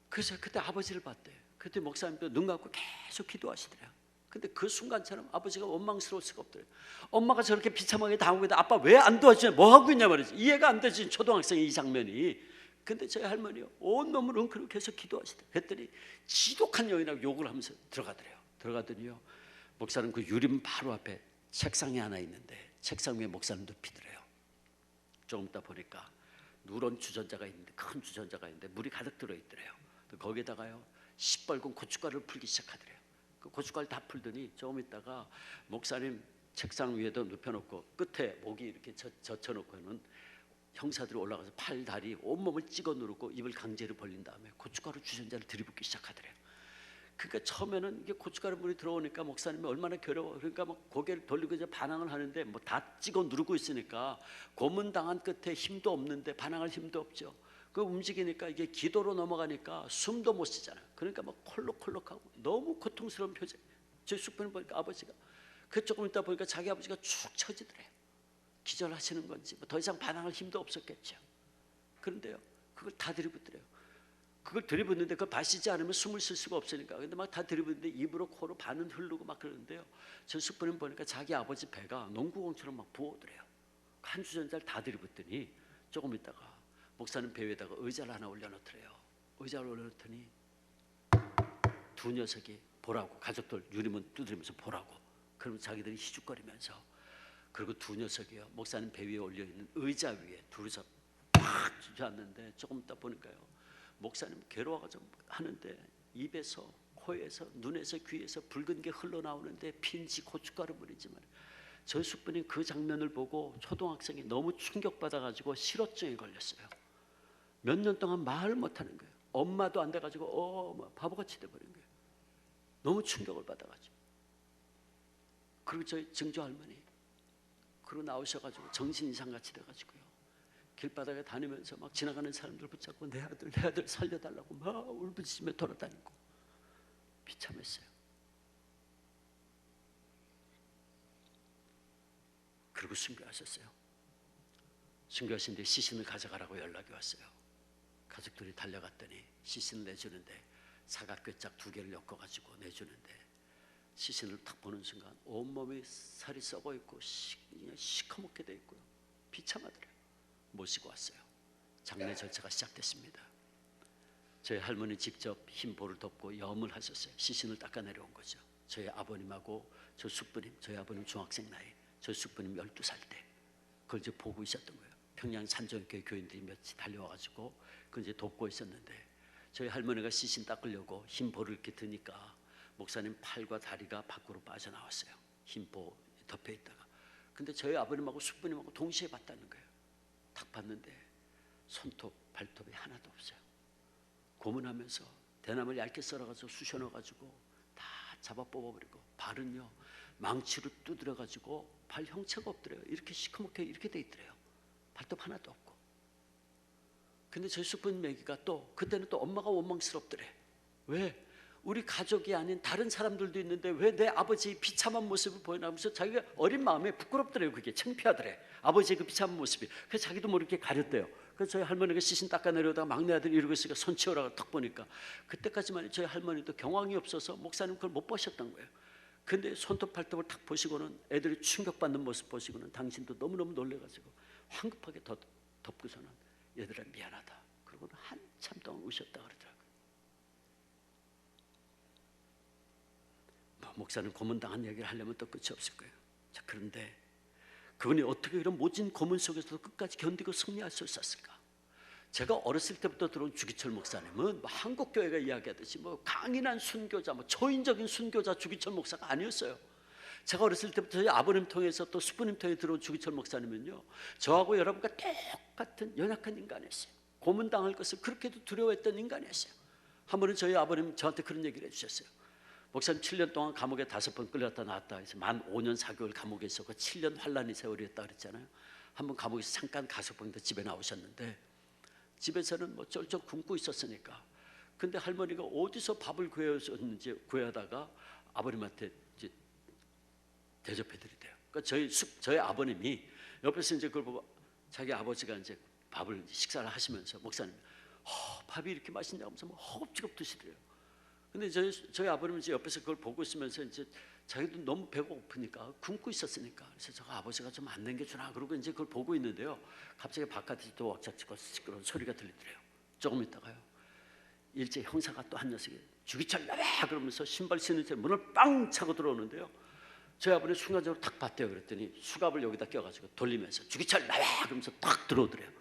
그래서 그때 아버지를 봤대. 그때 목사님도 눈 감고 계속 기도하시더래요. 근데 그 순간처럼 아버지가 원망스러울 수가 없더래요. 엄마가 저렇게 비참하게 당하고 있는데 아빠 왜 안 도와주냐, 뭐 하고 있냐 말이지. 이해가 안 되지 초등학생의 이 장면이. 근데 저희 할머니요 온몸을 웅크리고 계속 기도하시더래요. 그랬더니 지독한 여인하고 욕을 하면서 들어가더래요. 들어가더니요 목사는 그 유림 바로 앞에 책상이 하나 있는데 책상 위에 목사님 눕히더래요. 조금 있다 보니까 누런 주전자가 있는데 큰 주전자가 있는데 물이 가득 들어있더래요. 거기에다가요 시뻘건 고춧가루를 풀기 시작하더래요. 그 고춧가루 다 풀더니 조금 있다가 목사님 책상 위에도 눕혀놓고 끝에 목이 이렇게 젖혀놓고는 형사들이 올라가서 팔, 다리, 온몸을 찍어 누르고 입을 강제로 벌린 다음에 고춧가루 주전자를 들이붓기 시작하더래요. 그러니까 처음에는 이게 고춧가루 물이 들어오니까 목사님이 얼마나 괴로워. 그러니까 막 고개를 돌리고 이제 반항을 하는데 뭐 다 찍어 누르고 있으니까 고문당한 끝에 힘도 없는데 반항할 힘도 없죠. 그 움직이니까 이게 기도로 넘어가니까 숨도 못 쉬잖아요. 그러니까 막 콜록콜록하고 너무 고통스러운 표정. 제 숙부님 보니까 아버지가 그 조금 있다 보니까 자기 아버지가 축 처지더래요. 기절하시는 건지 뭐 더 이상 반항할 힘도 없었겠죠. 그런데요 그걸 다 들이붓더래요. 그걸 들이붓는데 그걸 마시지 않으면 숨을 쉴 수가 없으니까. 근데 막 다 들이붓는데 입으로 코로 반은 흐르고 막 그러는데요. 저 숙부님 보니까 자기 아버지 배가 농구공처럼 막 부어오더래요. 한 주전자를 다 들이붓더니 조금 있다가 목사님 배 위에다가 의자를 하나 올려놓더래요. 의자를 올려놓더니 두 녀석이 보라고 가족들 유리문 두드리면서 보라고. 그러면 자기들이 희죽거리면서 그리고 두 녀석이요 목사님 배 위에 올려있는 의자 위에 둘이서 팍 주저앉는데 조금 있다 보니까요 목사님 괴로워가지고 하는데 입에서 코에서 눈에서 귀에서 붉은 게 흘러나오는데 핀지 고춧가루 물이지만 저희 숙부님 그 장면을 보고 초등학생이 너무 충격받아가지고 실어증에 걸렸어요. 몇 년 동안 말을 못하는 거예요. 엄마도 안 돼가지고 바보같이 돼버린 거예요. 너무 충격을 받아가지고. 그리고 저희 증조 할머니 그러고 나오셔가지고 정신 이상같이 돼가지고요 길바닥에 다니면서 막 지나가는 사람들 붙잡고 내 아들 살려달라고 막 울부짖으며 돌아다니고 비참했어요. 그리고 순교하셨어요. 순교하신 뒤에 시신을 가져가라고 연락이 왔어요. 가족들이 달려갔더니 시신을 내주는데 사각괴짝 2개를 엮어가지고 내주는데 시신을 딱 보는 순간 온몸이 살이 썩어 있고 시커멓게 돼 있고요 비참하더래요. 모시고 왔어요. 장례 절차가 시작됐습니다. 저희 할머니 직접 흰볼을 덮고 염을 하셨어요. 시신을 닦아 내려온 거죠. 저희 아버님하고 저 숙부님, 저희 아버님 중학생 나이, 저 숙부님 12살 때 그걸 이제 보고 있었던 거예요. 평양 산정교회 교인들이 몇이 달려와가지고 그걸 이제 돕고 있었는데 저희 할머니가 시신 닦으려고 흰볼을 이렇게 드니까 목사님 팔과 다리가 밖으로 빠져나왔어요. 흰보 덮여 있다가. 근데 저희 아버님하고 숙부님하고 동시에 봤다는 거예요. 딱 봤는데 손톱, 발톱이 하나도 없어요. 고문하면서 대나무를 얇게 썰어가지고 쑤셔 넣어가지고 다 잡아 뽑아버리고 발은요 망치로 두드려가지고 발 형체가 없더래요. 이렇게 시커멓게 이렇게 돼 있더래요. 발톱 하나도 없고. 근데 저희 숙부님 얘기가 또 그때는 또 엄마가 원망스럽더래. 왜? 우리 가족이 아닌 다른 사람들도 있는데 왜 내 아버지의 비참한 모습을 보여나면서 자기가 어린 마음에 부끄럽더래요. 그게 창피하더래. 아버지의 그 비참한 모습이. 그래서 자기도 모르게 가렸대요. 그래서 저희 할머니가 시신 닦아내려다가 막내 아들이 이러고 있으니까 손 치우라고 딱 보니까 그때까지만 저희 할머니도 경황이 없어서 목사님 그걸 못 보셨던 거예요. 근데 손톱 발톱을 딱 보시고는 애들이 충격받는 모습 보시고는 당신도 너무너무 놀래가지고 황급하게 덮고서는 얘들아 미안하다. 그러고는 한참 동안 우셨다 그러더라고요. 목사는 고문당한 얘기를 하려면 또 끝이 없을 거예요. 자, 그런데 그분이 어떻게 이런 모진 고문 속에서도 끝까지 견디고 승리할 수 있었을까? 제가 어렸을 때부터 들어온 주기철 목사님은 뭐 한국 교회가 이야기하듯이 뭐 강인한 순교자, 뭐 초인적인 순교자 주기철 목사가 아니었어요. 제가 어렸을 때부터 저희 아버님 통해서 또 수부님 통해 들어온 주기철 목사님은요, 저하고 여러분과 똑같은 연약한 인간이었어요. 고문당할 것을 그렇게도 두려워했던 인간이었어요. 한 번은 저희 아버님 저한테 그런 얘기를 해주셨어요. 목사님 7년 동안 감옥에 5번 끌렸다 나왔다 해서 만 5년 4개월 감옥에 있었고 7년 환란의 세월이었다 그랬잖아요. 한 번 감옥에서 잠깐 가석방돼 집에 나오셨는데, 집에서는 뭐 쩔쩔 굶고 있었으니까, 근데 할머니가 어디서 밥을 구해줬는지 구하다가 아버님한테 이제 대접해드리대요. 그러니까 저희 아버님이 옆에서 이제 그걸 보고 자기 아버지가 이제 밥을 식사를 하시면서 목사님, 밥이 이렇게 맛있냐고 하면서 뭐 허겁지겁 드시더래요. 근데 저희 아버님은 이제 옆에서 그걸 보고 있으면서 이제 자기도 너무 배가 고프니까 굶고 있었으니까, 그래서 저 아버지가 좀 안 남겨주나 그러고 이제 그걸 보고 있는데요, 갑자기 바깥에서 또 왁작지껄 시끄러운 소리가 들리더래요. 조금 있다가요, 일제 형사가 또 한 녀석이 주기철 나와 그러면서 신발 신은 채 문을 빵 차고 들어오는데요, 저희 아버님 순간적으로 탁 봤대요. 그랬더니 수갑을 여기다 껴가지고 돌리면서 주기철 나와 그러면서 탁 들어오더래요.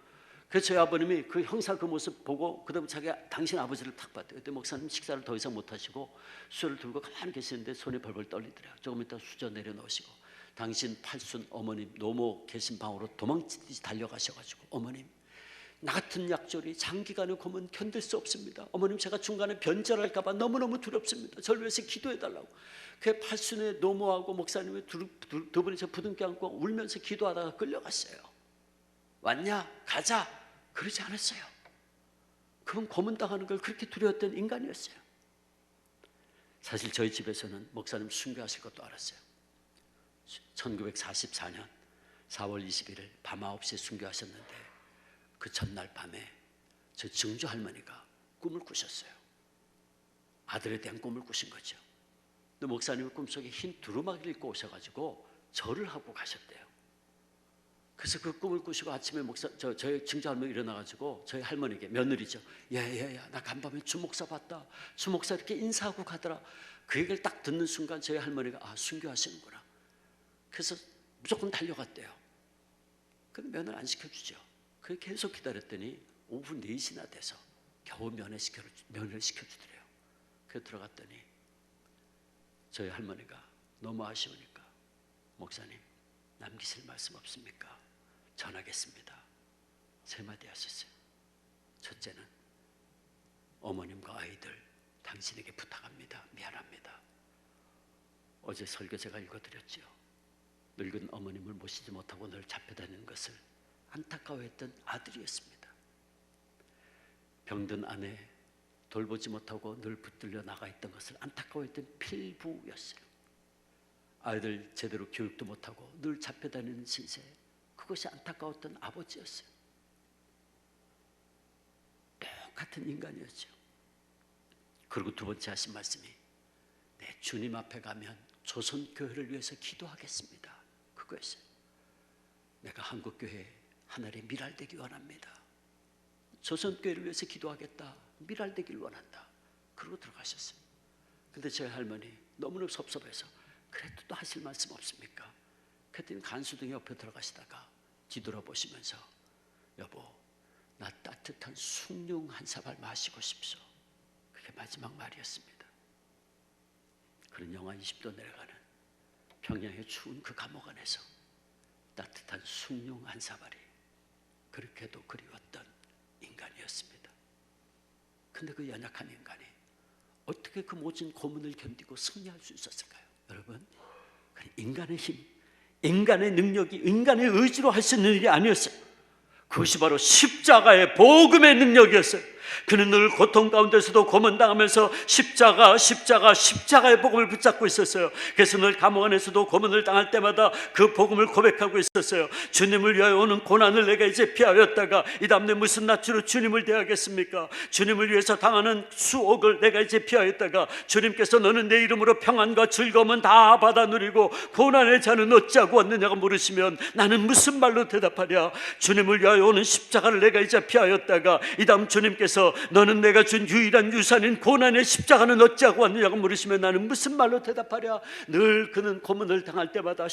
그래서 저희 아버님이 그 형사 그 모습 보고 그다음에 자기가 당신 아버지를 탁 봤대요. 그때 목사님 식사를 더 이상 못하시고 수저를 들고 가만히 계시는데 손이 벌벌 떨리더래요. 조금 이따 수저 내려놓으시고 당신 팔순 어머님 노모 계신 방으로 도망치듯이 달려가셔가지고, 어머님 나 같은 약졸이 장기간의 고문 견딜 수 없습니다. 어머님 제가 중간에 변절할까 봐 너무너무 두렵습니다. 저를 위해서 기도해달라고. 그 팔순의 노모하고 목사님이 두 분이서 부둥켜 안고 울면서 기도하다가 끌려갔어요. 왔냐? 가자. 그러지 않았어요. 그분 고문당하는 걸 그렇게 두려웠던 인간이었어요. 사실 저희 집에서는 목사님 순교하실 것도 알았어요. 1944년 4월 21일 밤 9시에 순교하셨는데, 그 전날 밤에 저 증조 할머니가 꿈을 꾸셨어요. 아들에 대한 꿈을 꾸신 거죠. 근데 목사님이 꿈속에 흰 두루마기를 입고 오셔가지고 절을 하고 가셨대요. 그래서 그 꿈을 꾸시고 아침에 저희 증조 할머니 일어나가지고 저희 할머니에게, 며느리죠, 야야야 나 간밤에 주목사 봤다. 주목사 이렇게 인사하고 가더라. 그 얘기를 딱 듣는 순간 저희 할머니가 순교하시는구나. 그래서 무조건 달려갔대요. 근데 면을 안 시켜주죠. 그 계속 기다렸더니 오후 4시나 돼서 겨우 면을 시켜주더래요. 그래서 들어갔더니 저희 할머니가 너무 아쉬우니까, 목사님 남기실 말씀 없습니까? 전하겠습니다. 3마디 하셨어요. 첫째는, 어머님과 아이들 당신에게 부탁합니다. 미안합니다. 어제 설교 제가 읽어드렸죠. 늙은 어머님을 모시지 못하고 늘 잡혀다니는 것을 안타까워했던 아들이었습니다. 병든 아내 돌보지 못하고 늘 붙들려 나가 있던 것을 안타까워했던 필부였어요. 아이들 제대로 교육도 못하고 늘 잡혀다니는 신세, 그것이 안타까웠던 아버지였어요. 똑같은 인간이었죠. 그리고 두 번째 하신 말씀이, 내 주님 앞에 가면 조선교회를 위해서 기도하겠습니다. 그거였어요. 내가 한국교회 하늘에 미랄되기 원합니다. 조선교회를 위해서 기도하겠다. 미랄되길 원한다. 그러고 들어가셨어요. 근데 저희 할머니 너무너무 섭섭해서, 그래도 또 하실 말씀 없습니까? 그랬더니 간수등 옆에 들어가시다가 뒤돌아보시면서, 여보 나 따뜻한 숭늉 한 사발 마시고 싶소. 그게 마지막 말이었습니다. 그런 영하 20도 내려가는 평양의 추운 그 감옥 안에서 따뜻한 숭늉 한 사발이 그렇게도 그리웠던 인간이었습니다. 근데 그 연약한 인간이 어떻게 그 모진 고문을 견디고 승리할 수 있었을까요? 여러분, 인간의 힘, 인간의 능력이 인간의 의지로 할 수 있는 일이 아니었어요. 그것이 바로 십자가의 복음의 능력이었어요. 그는 늘 고통 가운데서도 고문당하면서 십자가의 복음을 붙잡고 있었어요. 그래서 늘 감옥 안에서도 고문을 당할 때마다 그 복음을 고백하고 있었어요. 주님을 위하여 오는 고난을 내가 이제 피하였다가 이 다음에 무슨 낯으로 주님을 대하겠습니까? 주님을 위해서 당하는 수옥을 내가 이제 피하였다가 주님께서 너는 내 이름으로 평안과 즐거움은 다 받아 누리고 고난의 자는 어찌하고 왔느냐고 물으시면 나는 무슨 말로 대답하랴? 주님을 위하여 오는 십자가를 내가 이제 피하였다가 이 다음 주님께서 예수님께서 너는 내가 준 유일한 유산인 고난의 십자가는 어찌하고 왔느냐고 물으시면 나는 무슨 말로 대답하랴. 늘 그는 고문을 당할 때마다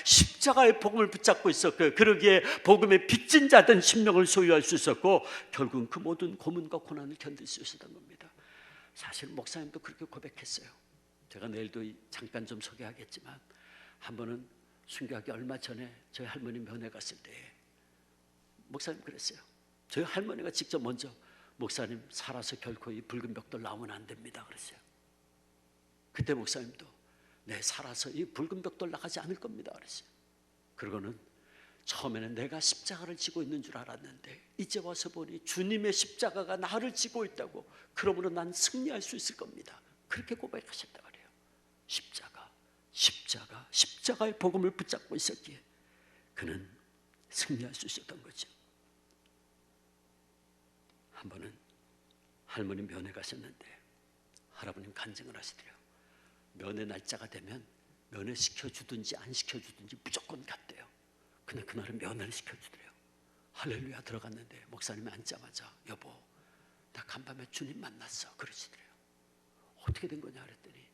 십자가의 복음을 붙잡고 있었고요. 그러기에 복음의 빚진 자된 심령을 소유할 수 있었고 결국은 그 모든 고문과 고난을 견딜 수 있었던 겁니다. 사실 목사님도 그렇게 고백했어요. 제가 내일도 잠깐 좀 소개하겠지만 한 번은 순교하기 얼마 전에 저희 할머니 면회 갔을 때 목사님 그랬어요. 저희 할머니가 직접 먼저 목사님 살아서 결코 이 붉은 벽돌 나오면 안 됩니다 그랬어요. 그때 목사님도 네 살아서 이 붉은 벽돌 나가지 않을 겁니다 그랬어요. 그러고는 처음에는 내가 십자가를 지고 있는 줄 알았는데 이제 와서 보니 주님의 십자가가 나를 지고 있다고. 그러므로 난 승리할 수 있을 겁니다. 그렇게 고백하셨다 그래요. 십자가의 복음을 붙잡고 있었기에 그는 승리할 수 있었던 거죠. 한 번은 할머니 면회 가셨는데 할아버님 간증을 하시더래요. 면회 날짜가 되면 면회 시켜주든지 안 시켜주든지 무조건 갔대요. 근데 그날은 면회를 시켜주더래요. 할렐루야 들어갔는데 목사님이 앉자마자 여보 나 간밤에 주님 만났어 그러시더래요. 어떻게 된 거냐 그랬더니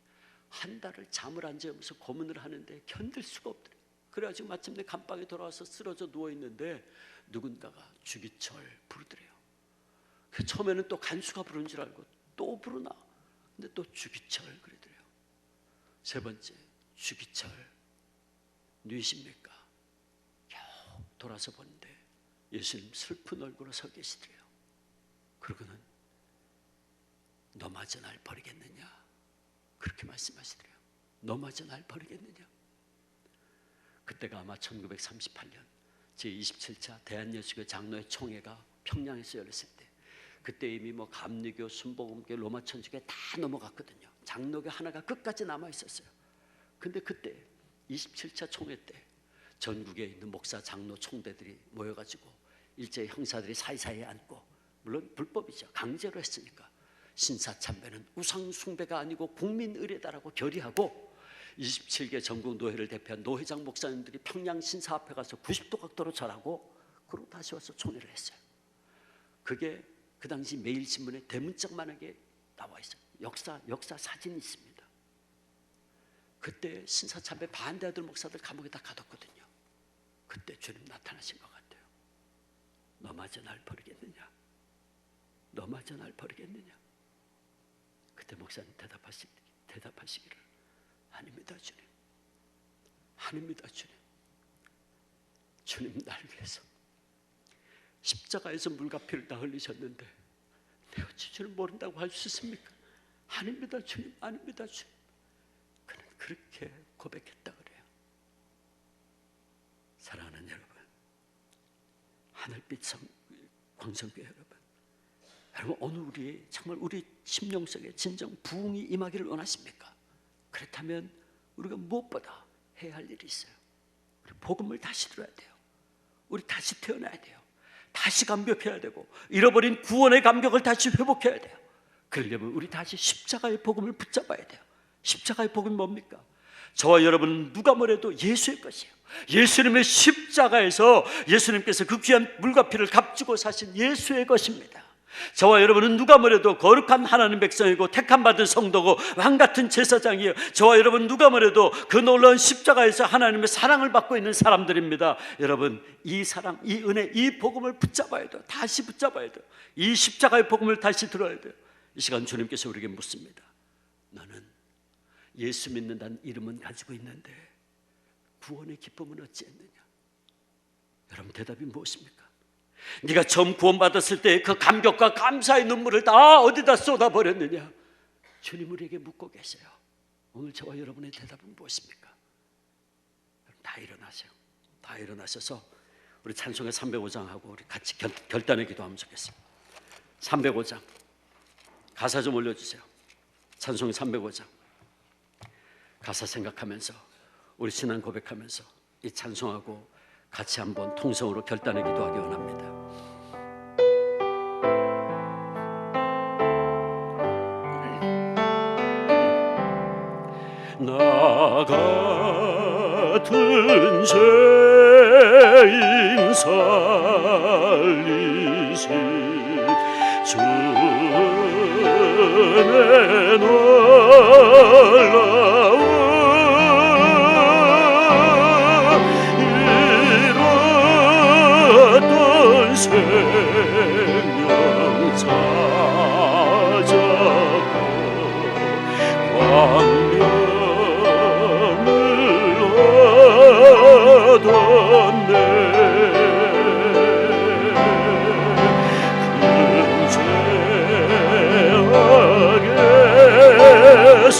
한 달을 잠을 안 재우면서 고문을 하는데 견딜 수가 없더래요. 그래가지고 마침내 감방에 돌아와서 쓰러져 누워있는데 누군가가 주기철 부르더래요. 처음에는 또 간수가 부르는 줄 알고 또 부르나 근데 또 주기철 그러더래요. 세 번째 주기철 누이십니까? 겨우 돌아서 보는데 예수님 슬픈 얼굴로 서 계시더래요. 그러고는 너마저 날 버리겠느냐 그렇게 말씀하시더래요. 너마저 날 버리겠느냐. 그때가 아마 1938년 제27차 대한예수교 장로회 총회가 평양에서 열렸을 때 그때 이미 뭐 감리교, 순복음교, 로마 천주교 다 넘어갔거든요. 장로교 하나가 끝까지 남아 있었어요. 근데 그때 27차 총회 때 전국에 있는 목사, 장로, 총대들이 모여가지고 일제히 형사들이 사이사이에 앉고 물론 불법이죠. 강제로 했으니까 신사참배는 우상숭배가 아니고 국민의례다라고 결의하고 27개 전국 노회를 대표한 노회장 목사님들이 평양 신사 앞에 가서 90도 각도로 절하고 그러고 다시 와서 총회를 했어요. 그게 그 당시 매일신문에 대문짝만하게 나와 있어요. 역사 사진이 있습니다. 그때 신사참배 반대하던 목사들 감옥에 다 가뒀거든요. 그때 주님 나타나신 것 같아요. 너마저 날 버리겠느냐? 너마저 날 버리겠느냐? 그때 목사님 대답하시기를 아닙니다 주님. 아닙니다 주님. 주님 날 위해서 십자가에서 물과 피를 다 흘리셨는데 내가 주님을 모른다고 할 수 있습니까? 아닙니다 주님. 아닙니다 주님. 그는 그렇게 고백했다 그래요. 사랑하는 여러분, 하늘빛 광성교회 여러분, 오늘 우리 정말 우리 심령 속에 진정 부흥이 임하기를 원하십니까? 그렇다면 우리가 무엇보다 해야 할 일이 있어요. 우리 복음을 다시 들어야 돼요. 우리 다시 태어나야 돼요. 다시 감격해야 되고 잃어버린 구원의 감격을 다시 회복해야 돼요. 그러려면 우리 다시 십자가의 복음을 붙잡아야 돼요. 십자가의 복음이 뭡니까? 저와 여러분은 누가 뭐래도 예수의 것이에요. 예수님의 십자가에서 예수님께서 그 귀한 물과 피를 값주고 사신 예수의 것입니다. 저와 여러분은 누가 뭐래도 거룩한 하나님 백성이고 택함받은 성도고 왕같은 제사장이에요. 저와 여러분 누가 뭐래도 그 놀라운 십자가에서 하나님의 사랑을 받고 있는 사람들입니다. 여러분 이 사랑, 이 은혜, 이 복음을 붙잡아야 돼요. 다시 붙잡아야 돼요. 이 십자가의 복음을 다시 들어야 돼요. 이 시간 주님께서 우리에게 묻습니다. 너는 예수 믿는다는 이름은 가지고 있는데 구원의 기쁨은 어찌했느냐? 여러분 대답이 무엇입니까? 네가 처음 구원받았을 때 그 감격과 감사의 눈물을 다 어디다 쏟아버렸느냐? 주님 우리에게 묻고 계세요. 오늘 저와 여러분의 대답은 무엇입니까? 다 일어나세요. 다 일어나셔서 우리 찬송의 305장하고 우리 같이 결단의 기도하면 좋겠습니다. 305장 가사 좀 올려주세요. 찬송의 305장 가사 생각하면서 우리 신앙 고백하면서 이 찬송하고 같이 한번 통성으로 결단의 기도하기 원합니다. 나 같은 죄인 살리신 잃었던 생명 찾아고 광명을 얻었네. 큰 죄악에서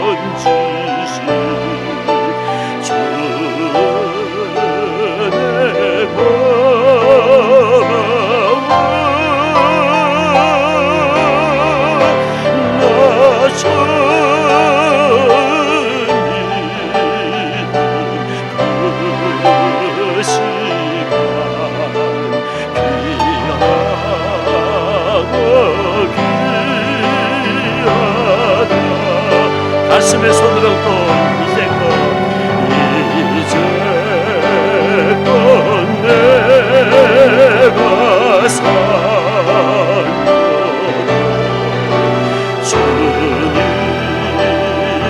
건지신 주의 가슴에 손을 얹고 이제껏 내가 살고 주님의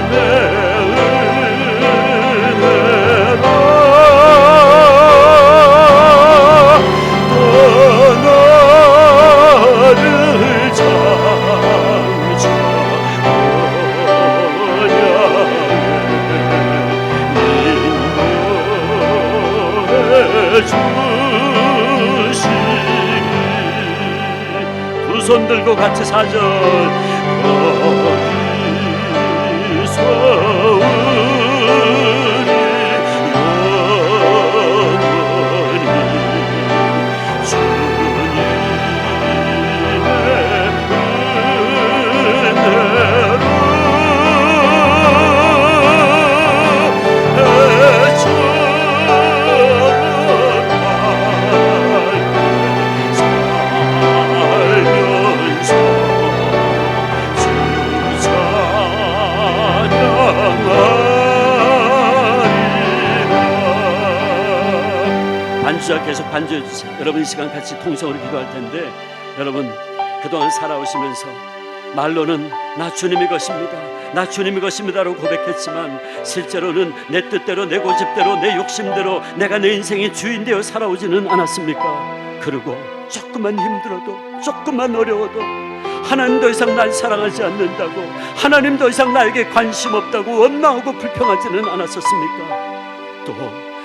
은혜라 또 나를 두 손 들고 같이 사절 거기서 우리 영원히 주님의 은혜로 반주자 계속 반주해 주세요. 여러분 이 시간 같이 통성으로 기도할 텐데 여러분 그동안 살아오시면서 말로는 나 주님의 것입니다, 나 주님의 것입니다라고 고백했지만 실제로는 내 뜻대로 내 고집대로 내 욕심대로 내가 내 인생의 주인 되어 살아오지는 않았습니까? 그리고 조금만 힘들어도 조금만 어려워도 하나님 더 이상 날 사랑하지 않는다고, 하나님 더 이상 나에게 관심 없다고 원망하고 불평하지는 않았었습니까? 또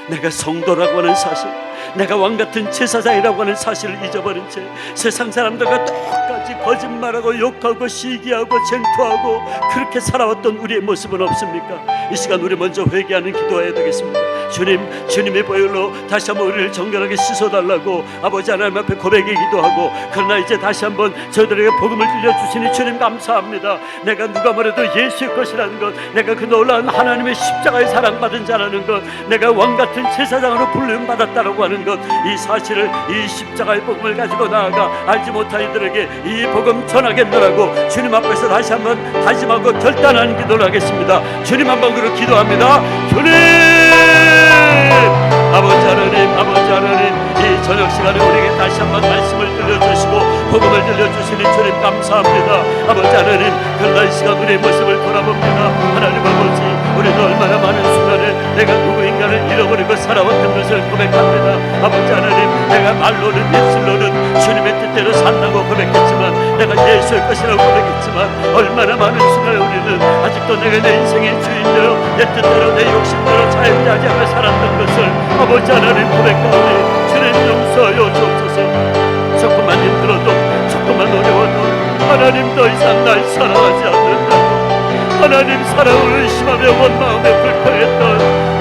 내가 성도라고 하는 사실, 내가 왕같은 제사장이라고 하는 사실을 잊어버린 채 세상 사람들과 똑같이 거짓말하고 욕하고 시기하고 쟁투하고 그렇게 살아왔던 우리의 모습은 없습니까? 이 시간 우리 먼저 회개하는 기도해야 되겠습니다. 주님, 주님의 보혈로 다시 한번 우리를 정결하게 씻어달라고 아버지 하나님 앞에 고백에 기도하고, 그러나 이제 다시 한번 저들에게 복음을 들려주시니 주님 감사합니다. 내가 누가 뭐래도 예수의 것이라는 것, 내가 그 놀라운 하나님의 십자가에 사랑받은 자라는 것, 내가 왕같은 제사장으로 불림받았다라고 하는 것, 이 사실을 이 십자가의 복음을 가지고 나아가 알지 못한 이들에게 이 복음 전하겠노라고 주님 앞에서 다시 한번 다짐하고 결단하는 기도를 하겠습니다. 주님 한 번 그렇게 기도합니다. 주님, 아버지 하나님, 이 저녁 시간에 우리에게 다시 한번 말씀을 들려주시고 복음을 들려주시니 주님 감사합니다. 아버지 하나님, 그러나 이 시간 우리의 모습을 돌아봅니다. 하나님 아버지, 우리도 얼마나 많은 순간에 내가 누구인가를 잃어버리고 살아왔던 것을 고백합니다. 아버지 하나님, 내가 말로는 입술로는 주님의 뜻대로 산다고 고백했지만, 내가 예수의 것이라고 고백했지만, 얼마나 많은 순간에 우리는 아직도 내가 내 인생의 주인대로 내 뜻대로 내 욕심대로 자유자지 않고 살았던 것을 아버지 하나님 고백하오니 주님 용서하여 주옵소서. 조금만 힘들어도 조금만 어려워도 하나님 더 이상 날 사랑하지 않는다고, 하나님 사랑을 의심하며 원마음에 불평했던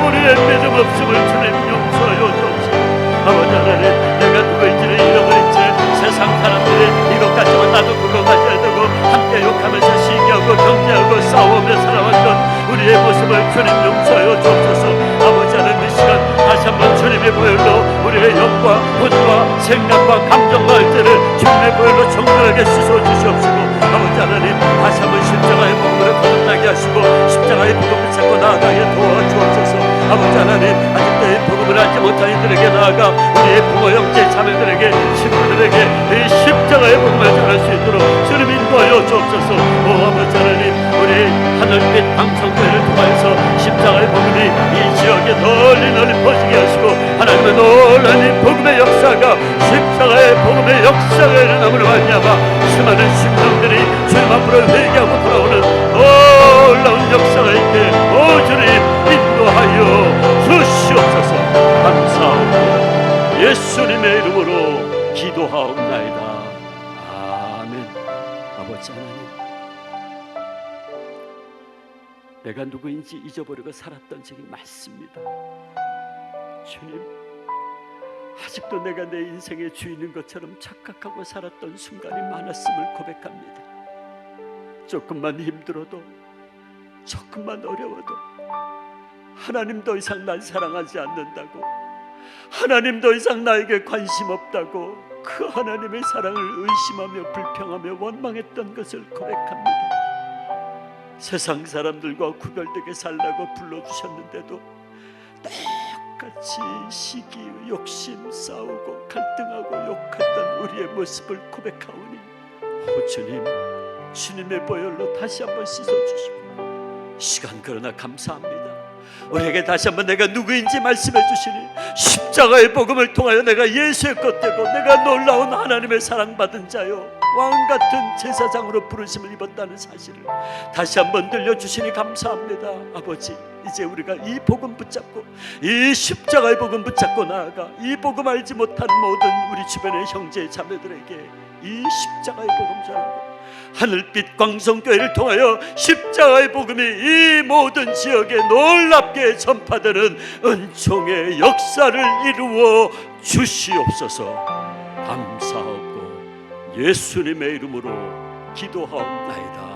우리의 믿음 없음을 주님 용서하여 주옵소서. 아버지 하나님, 내가 누구인지를 잃어버린 채 세상 사람들이 이것 가지고 나도 그거 가져야 되고 함께 욕하면서 시기하고 경쟁하고 싸우며 살아왔던 우리의 모습을 주님 용서하여 주옵소서. 아버지 하나님, 이 시간 다시 한번 주님의 보혈로 우리의 영과 혼과 생각과 감정과 의지를 주님의 보혈로 정결하게 씻어주시옵시고, 아버지 하나님 다시 한번 십자가의 복음을 거듭나게 하시고 십자가의 복음을 찾고 나아가게 도와주옵소서. 아버지 하나님, 아직도 이 복음을 알지 못한 이들에게 나아가 우리의 부모 형제 자매들에게 친구들에게 이 십자가의 복음을 전할 수 있도록 주님 인도하여 주옵소서. 오 아버지 하나님, 우리 하늘빛 방송교회를 통하여서 십자가의 복음이 이 지역에 널리 퍼지게 하시고 하나님의 놀라운 이 복음의 역사가 십자가의 복음의 역사가 일어남으로 말미암아 수많은 심령들이 주님 앞으로 회개하고 돌아오는 놀라운 역사가 있게 오 주님 인도하여 주시옵소서. 감사하고 예수님의 이름으로 기도하옵나이다. 아멘. 아버지 하나님, 내가 누구인지 잊어버리고 살았던 적이 많습니다. 주님, 아직도 내가 내 인생의 주인인 것처럼 착각하고 살았던 순간이 많았음을 고백합니다. 조금만 힘들어도, 조금만 어려워도 하나님 더 이상 날 사랑하지 않는다고, 하나님 더 이상 나에게 관심 없다고 그 하나님의 사랑을 의심하며 불평하며 원망했던 것을 고백합니다. 세상 사람들과 구별되게 살라고 불러주셨는데도 똑같이 시기, 욕심, 싸우고 갈등하고 욕했던 우리의 모습을 고백하오니 오 주님, 주님의 보혈로 다시 한번 씻어주시고 시간 그러나 감사합니다. 우리에게 다시 한번 내가 누구인지 말씀해 주시니 십자가의 복음을 통하여 내가 예수의 것 되고 내가 놀라운 하나님의 사랑받은 자요 왕같은 제사장으로 부르심을 입었다는 사실을 다시 한번 들려주시니 감사합니다. 아버지, 이제 우리가 이 복음 붙잡고 이 십자가의 복음 붙잡고 나아가 이 복음 알지 못한 모든 우리 주변의 형제 자매들에게 이 십자가의 복음 전하고 하늘빛 광성교회를 통하여 십자가의 복음이 이 모든 지역에 놀랍게 전파되는 은총의 역사를 이루어 주시옵소서. 감사하고 예수님의 이름으로 기도하옵나이다.